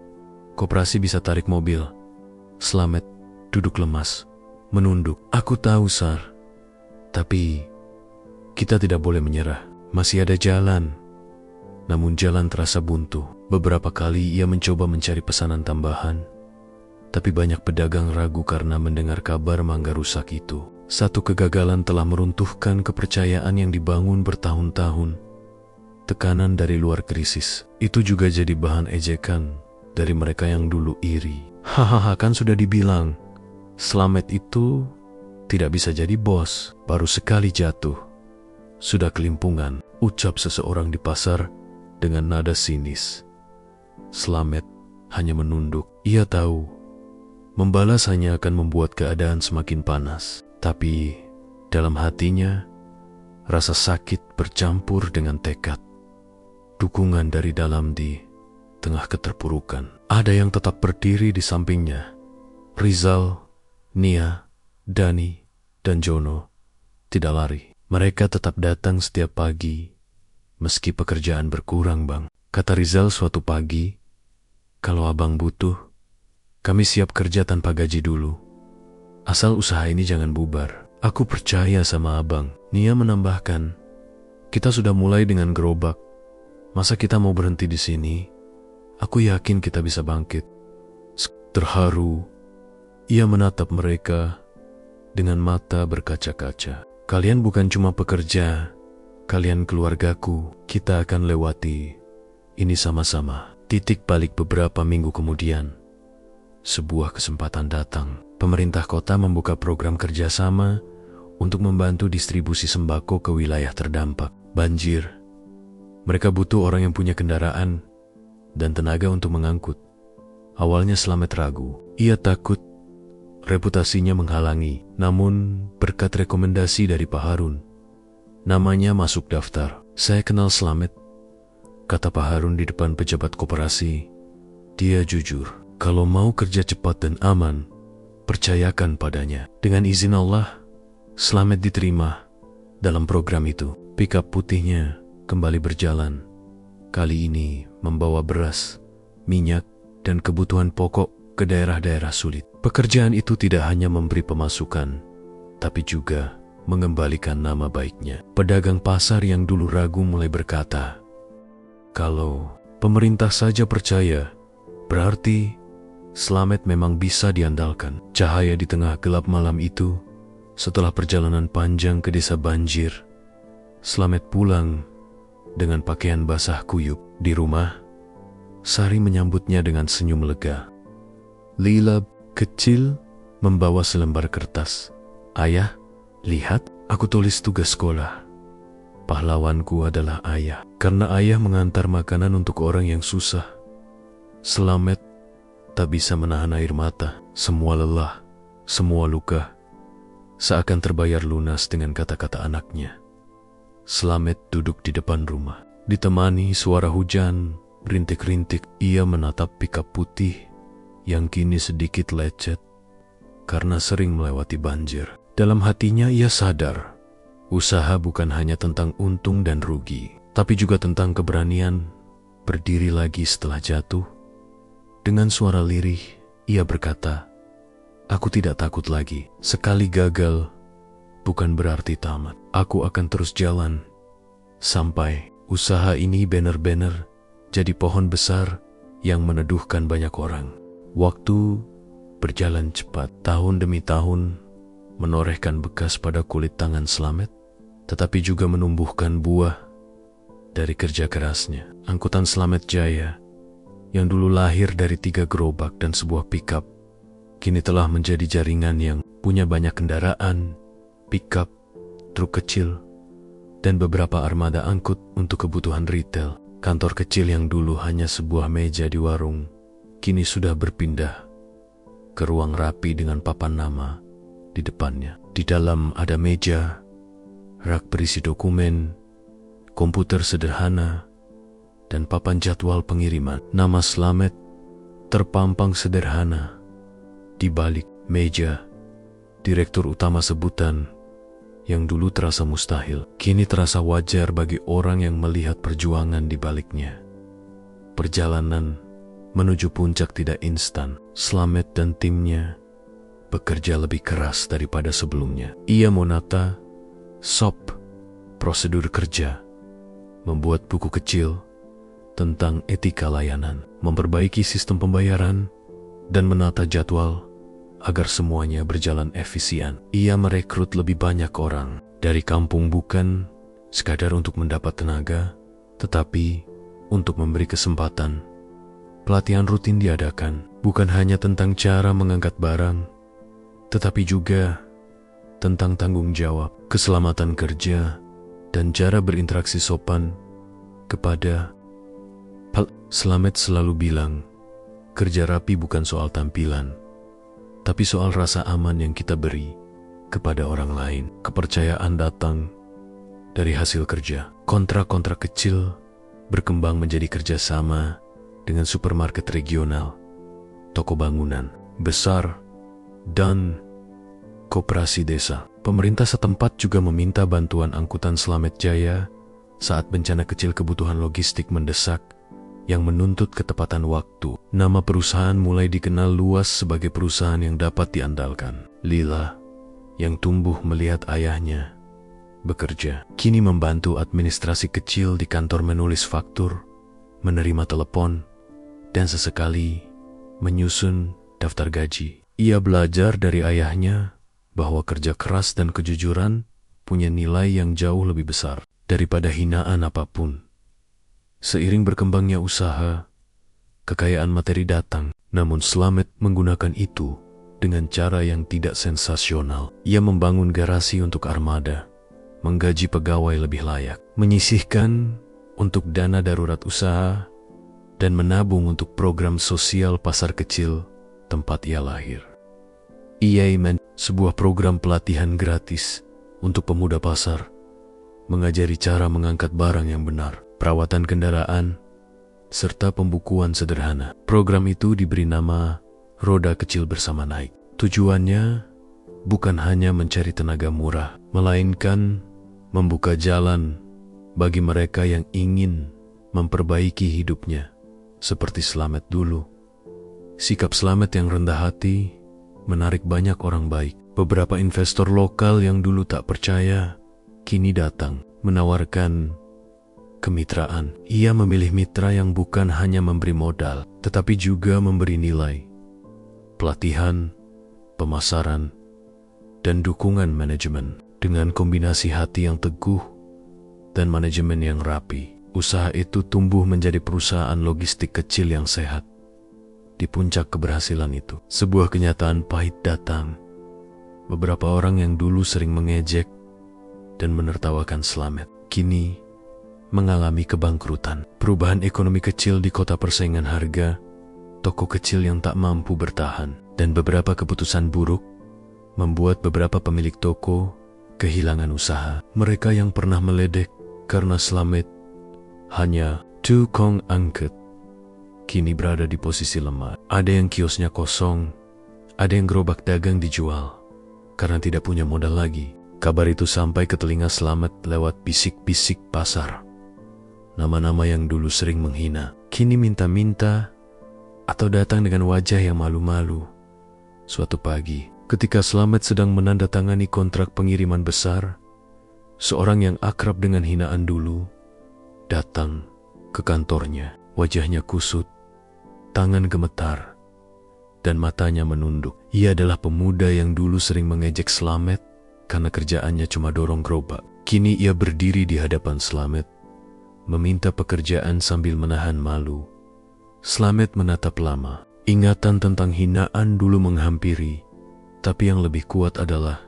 Koperasi bisa tarik mobil." Slamet duduk lemas, menunduk. "Aku tahu, Sar. Tapi kita tidak boleh menyerah. Masih ada jalan." Namun jalan terasa buntu. Beberapa kali ia mencoba mencari pesanan tambahan, tapi banyak pedagang ragu karena mendengar kabar mangga rusak itu. Satu kegagalan telah meruntuhkan kepercayaan yang dibangun bertahun-tahun. Tekanan dari luar krisis itu juga jadi bahan ejekan dari mereka yang dulu iri. "Hahaha, kan sudah dibilang, Slamet itu tidak bisa jadi bos. Baru sekali jatuh, sudah kelimpungan," ucap seseorang di pasar dengan nada sinis. Slamet hanya menunduk. Ia tahu membalas hanya akan membuat keadaan semakin panas. Tapi dalam hatinya, rasa sakit bercampur dengan tekad. Dukungan dari dalam di tengah keterpurukan. Ada yang tetap berdiri di sampingnya. Rizal, Nia, Dani, dan Jono tidak lari. Mereka tetap datang setiap pagi, meski pekerjaan berkurang, Bang. Kata Rizal suatu pagi, "Kalau abang butuh, kami siap kerja tanpa gaji dulu. Asal usaha ini jangan bubar." "Aku percaya sama abang," Nia menambahkan. "Kita sudah mulai dengan gerobak. Masa kita mau berhenti di sini? Aku yakin kita bisa bangkit." Terharu, ia menatap mereka dengan mata berkaca-kaca. "Kalian bukan cuma pekerja, kalian keluargaku. Kita akan lewati ini sama-sama." Titik balik beberapa minggu kemudian. sebuah kesempatan datang. Pemerintah kota membuka program kerjasama untuk membantu distribusi sembako ke wilayah terdampak banjir. Mereka butuh orang yang punya kendaraan dan tenaga untuk mengangkut. Awalnya Slamet ragu. Ia takut reputasinya menghalangi. Namun berkat rekomendasi dari Pak Harun, namanya masuk daftar. Saya kenal Slamet, kata Pak Harun di depan pejabat koperasi. Dia jujur. Kalau mau kerja cepat dan aman, percayakan padanya. Dengan izin Allah, Slamet diterima dalam program itu. Pickup putihnya kembali berjalan. Kali ini membawa beras, minyak, dan kebutuhan pokok ke daerah-daerah sulit. Pekerjaan itu tidak hanya memberi pemasukan, tapi juga mengembalikan nama baiknya. Pedagang pasar yang dulu ragu mulai berkata, kalau pemerintah saja percaya, berarti Slamet memang bisa diandalkan. Cahaya di tengah gelap malam itu, setelah perjalanan panjang ke desa banjir, Slamet pulang dengan pakaian basah kuyup. Di rumah, Sari menyambutnya dengan senyum lega. Lila kecil membawa selembar kertas. Ayah, lihat, aku tulis tugas sekolah. Pahlawanku adalah ayah, karena ayah mengantar makanan untuk orang yang susah. Slamet tak bisa menahan air mata. Semua lelah, semua luka seakan terbayar lunas dengan kata-kata anaknya. Slamet duduk di depan rumah. Ditemani suara hujan, rintik-rintik, ia menatap pickup putih yang kini sedikit lecet karena sering melewati banjir. Dalam hatinya ia sadar, usaha bukan hanya tentang untung dan rugi, tapi juga tentang keberanian berdiri lagi setelah jatuh. Dengan suara lirih, ia berkata, aku tidak takut lagi. Sekali gagal, bukan berarti tamat. Aku akan terus jalan sampai usaha ini benar-benar jadi pohon besar yang meneduhkan banyak orang. Waktu berjalan cepat, tahun demi tahun menorehkan bekas pada kulit tangan Slamet, tetapi juga menumbuhkan buah dari kerja kerasnya. Angkutan Slamet Jaya yang dulu lahir dari 3 gerobak dan sebuah pickup, kini telah menjadi jaringan yang punya banyak kendaraan, pickup, truk kecil, dan beberapa armada angkut untuk kebutuhan retail. Kantor kecil yang dulu hanya sebuah meja di warung, kini sudah berpindah ke ruang rapi dengan papan nama di depannya. Di dalam ada meja, rak berisi dokumen, komputer sederhana, dan papan jadwal pengiriman. Nama Slamet terpampang sederhana di balik meja. Direktur utama sebutan yang dulu terasa mustahil, kini terasa wajar bagi orang yang melihat perjuangan di baliknya. Perjalanan menuju puncak tidak instan. Slamet dan timnya bekerja lebih keras daripada sebelumnya. Ia menata SOP, prosedur kerja, membuat buku kecil tentang etika layanan, memperbaiki sistem pembayaran, dan menata jadwal agar semuanya berjalan efisien. Ia merekrut lebih banyak orang dari kampung, bukan sekadar untuk mendapat tenaga, tetapi untuk memberi kesempatan. Pelatihan rutin diadakan, bukan hanya tentang cara mengangkat barang, tetapi juga tentang tanggung jawab, keselamatan kerja, dan cara berinteraksi sopan kepada Slamet selalu bilang, kerja rapi bukan soal tampilan, tapi soal rasa aman yang kita beri kepada orang lain. Kepercayaan datang dari hasil kerja. Kontrak-kontrak kecil berkembang menjadi kerjasama dengan supermarket regional, toko bangunan besar, dan koperasi desa. Pemerintah setempat juga meminta bantuan angkutan Slamet Jaya saat bencana kecil kebutuhan logistik mendesak yang menuntut ketepatan waktu. Nama perusahaan mulai dikenal luas sebagai perusahaan yang dapat diandalkan. Lila, yang tumbuh melihat ayahnya bekerja, kini membantu administrasi kecil di kantor, menulis faktur, menerima telepon, dan sesekali menyusun daftar gaji. Ia belajar dari ayahnya bahwa kerja keras dan kejujuran punya nilai yang jauh lebih besar daripada hinaan apapun. Seiring berkembangnya usaha, kekayaan materi datang. Namun Slamet menggunakan itu dengan cara yang tidak sensasional. Ia membangun garasi untuk armada, menggaji pegawai lebih layak, menyisihkan untuk dana darurat usaha, dan menabung untuk program sosial pasar kecil tempat ia lahir. Ia sebuah program pelatihan gratis untuk pemuda pasar, mengajari cara mengangkat barang yang benar, perawatan kendaraan, serta pembukuan sederhana. Program itu diberi nama Roda Kecil Bersama Naik. Tujuannya bukan hanya mencari tenaga murah, melainkan membuka jalan bagi mereka yang ingin memperbaiki hidupnya, seperti Slamet dulu. Sikap Slamet yang rendah hati menarik banyak orang baik. Beberapa investor lokal yang dulu tak percaya, kini datang, menawarkan kemitraan. Ia memilih mitra yang bukan hanya memberi modal, tetapi juga memberi nilai, pelatihan, pemasaran, dan dukungan manajemen. Dengan kombinasi hati yang teguh dan manajemen yang rapi, usaha itu tumbuh menjadi perusahaan logistik kecil yang sehat. Di puncak keberhasilan itu, sebuah kenyataan pahit datang. Beberapa orang yang dulu sering mengejek dan menertawakan Slamet, kini mengalami kebangkrutan. Perubahan ekonomi kecil di kota, persaingan harga, toko kecil yang tak mampu bertahan, dan beberapa keputusan buruk membuat beberapa pemilik toko kehilangan usaha. Mereka yang pernah meledek karena Slamet hanya tukang angkut, kini berada di posisi lemah. Ada yang kiosnya kosong, ada yang gerobak dagang dijual karena tidak punya modal lagi. Kabar itu sampai ke telinga Slamet lewat bisik-bisik pasar. Nama-nama yang dulu sering menghina, kini minta-minta atau datang dengan wajah yang malu-malu. Suatu pagi, ketika Slamet sedang menandatangani kontrak pengiriman besar, seorang yang akrab dengan hinaan dulu datang ke kantornya. Wajahnya kusut, tangan gemetar, dan matanya menunduk. Ia adalah pemuda yang dulu sering mengejek Slamet karena kerjaannya cuma dorong gerobak. Kini ia berdiri di hadapan Slamet, meminta pekerjaan sambil menahan malu. Slamet menatap lama. Ingatan tentang hinaan dulu menghampiri, tapi yang lebih kuat adalah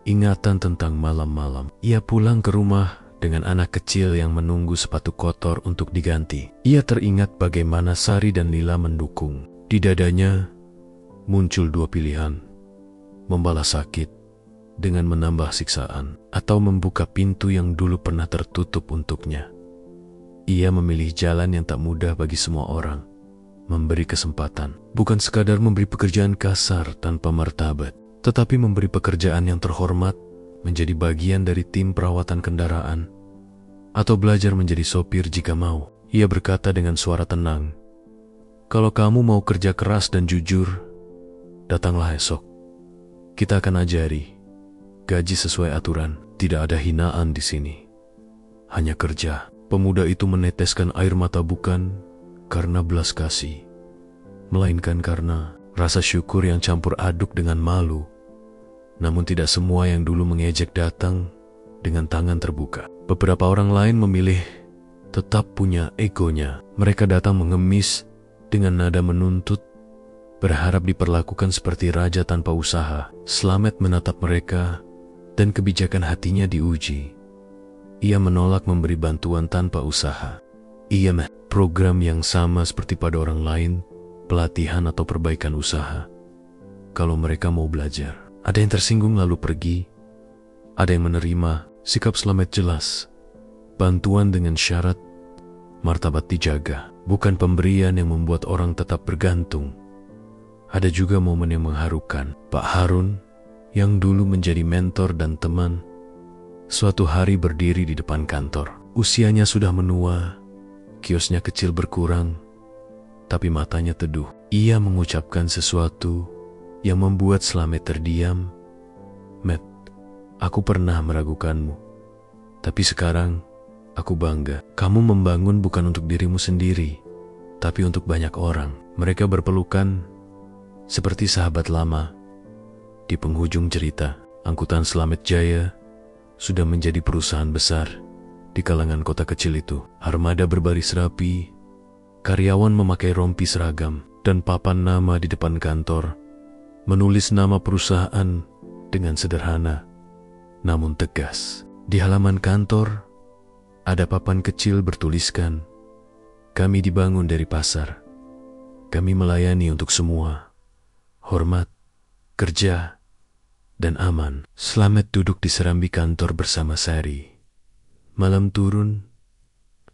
ingatan tentang malam-malam. Ia pulang ke rumah dengan anak kecil yang menunggu sepatu kotor untuk diganti. Ia teringat bagaimana Sari dan Lila mendukung. Di dadanya muncul dua pilihan: membalas sakit dengan menambah siksaan, atau membuka pintu yang dulu pernah tertutup untuknya. Ia memilih jalan yang tak mudah bagi semua orang. Memberi kesempatan, bukan sekadar memberi pekerjaan kasar tanpa martabat, tetapi memberi pekerjaan yang terhormat, menjadi bagian dari tim perawatan kendaraan, atau belajar menjadi sopir jika mau. Ia berkata dengan suara tenang, "Kalau kamu mau kerja keras dan jujur, datanglah esok. Kita akan ajari. Gaji sesuai aturan, tidak ada hinaan di sini. Hanya kerja." Pemuda itu meneteskan air mata bukan karena belas kasih, melainkan karena rasa syukur yang campur aduk dengan malu. Namun tidak semua yang dulu mengejek datang dengan tangan terbuka. Beberapa orang lain memilih tetap punya egonya. Mereka datang mengemis dengan nada menuntut, berharap diperlakukan seperti raja tanpa usaha. Slamet menatap mereka dan kebijakan hatinya diuji. Ia menolak memberi bantuan tanpa usaha. Ia program yang sama seperti pada orang lain, pelatihan atau perbaikan usaha. Kalau mereka mau belajar, ada yang tersinggung lalu pergi, ada yang menerima. Sikap Slamet jelas, bantuan dengan syarat, martabat dijaga. Bukan pemberian yang membuat orang tetap bergantung. Ada juga momen yang mengharukan. Pak Harun, yang dulu menjadi mentor dan teman, suatu hari berdiri di depan kantor. Usianya sudah menua, kiosnya kecil berkurang, tapi matanya teduh. Ia mengucapkan sesuatu yang membuat Slamet terdiam. "Matt, aku pernah meragukanmu, tapi sekarang aku bangga. Kamu membangun bukan untuk dirimu sendiri, tapi untuk banyak orang." Mereka berpelukan seperti sahabat lama. Di penghujung cerita, angkutan Slamet Jaya sudah menjadi perusahaan besar di kalangan kota kecil itu. Armada berbaris rapi, karyawan memakai rompi seragam, dan papan nama di depan kantor, menulis nama perusahaan dengan sederhana, namun tegas. Di halaman kantor, ada papan kecil bertuliskan, "Kami dibangun dari pasar. Kami melayani untuk semua. Hormat, kerja, dan aman." Slamet duduk di serambi kantor bersama Sari. Malam turun,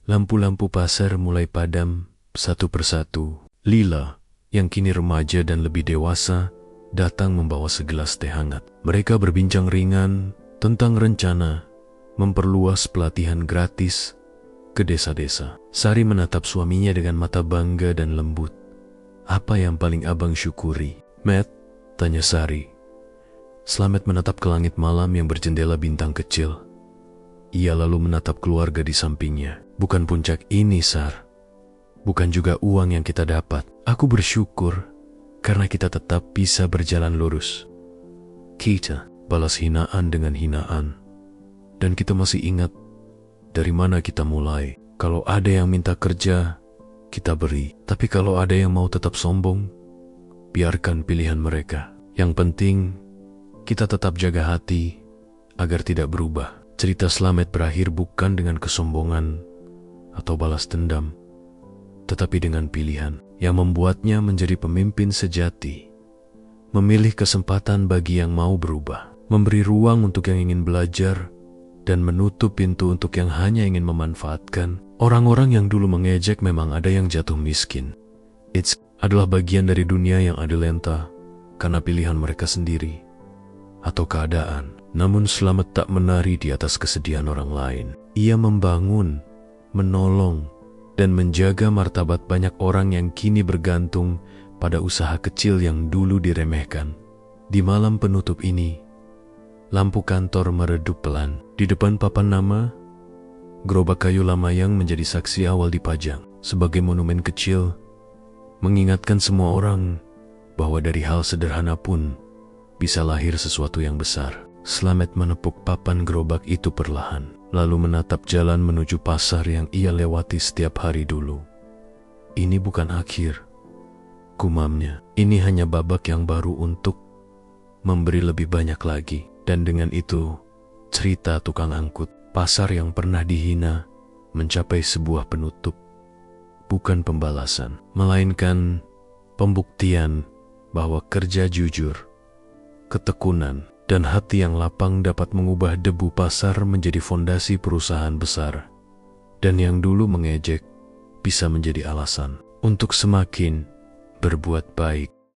lampu-lampu pasar mulai padam satu persatu. Lila, yang kini remaja dan lebih dewasa, datang membawa segelas teh hangat. Mereka berbincang ringan tentang rencana memperluas pelatihan gratis ke desa-desa. Sari menatap suaminya dengan mata bangga dan lembut. "Apa yang paling abang syukuri, Matt?" tanya Sari. Slamet menatap ke langit malam yang berjendela bintang kecil. Ia lalu menatap keluarga di sampingnya. "Bukan puncak ini, Sar. Bukan juga uang yang kita dapat. Aku bersyukur karena kita tetap bisa berjalan lurus. Kita balas hinaan dengan hinaan. Dan kita masih ingat dari mana kita mulai. Kalau ada yang minta kerja, kita beri. Tapi kalau ada yang mau tetap sombong, biarkan pilihan mereka. Yang penting, kita tetap jaga hati agar tidak berubah." Cerita Slamet berakhir bukan dengan kesombongan atau balas dendam, tetapi dengan pilihan yang membuatnya menjadi pemimpin sejati. Memilih kesempatan bagi yang mau berubah, memberi ruang untuk yang ingin belajar, dan menutup pintu untuk yang hanya ingin memanfaatkan. Orang-orang yang dulu mengejek memang ada yang jatuh miskin. It's adalah bagian dari dunia yang adilenta karena pilihan mereka sendiri atau keadaan. Namun Slamet tak menari di atas kesedihan orang lain. Ia membangun, menolong, dan menjaga martabat banyak orang yang kini bergantung pada usaha kecil yang dulu diremehkan. Di malam penutup ini, lampu kantor meredup pelan. Di depan papan nama, gerobak kayu Lamayang menjadi saksi awal dipajang sebagai monumen kecil, mengingatkan semua orang bahwa dari hal sederhana pun bisa lahir sesuatu yang besar. Slamet menepuk papan gerobak itu perlahan, lalu menatap jalan menuju pasar yang ia lewati setiap hari dulu. "Ini bukan akhir," gumamnya. "Ini hanya babak yang baru untuk memberi lebih banyak lagi." Dan dengan itu, cerita tukang angkut pasar yang pernah dihina mencapai sebuah penutup. Bukan pembalasan, melainkan pembuktian bahwa kerja jujur, ketekunan, dan hati yang lapang dapat mengubah debu pasar menjadi fondasi perusahaan besar. Dan yang dulu mengejek bisa menjadi alasan untuk semakin berbuat baik.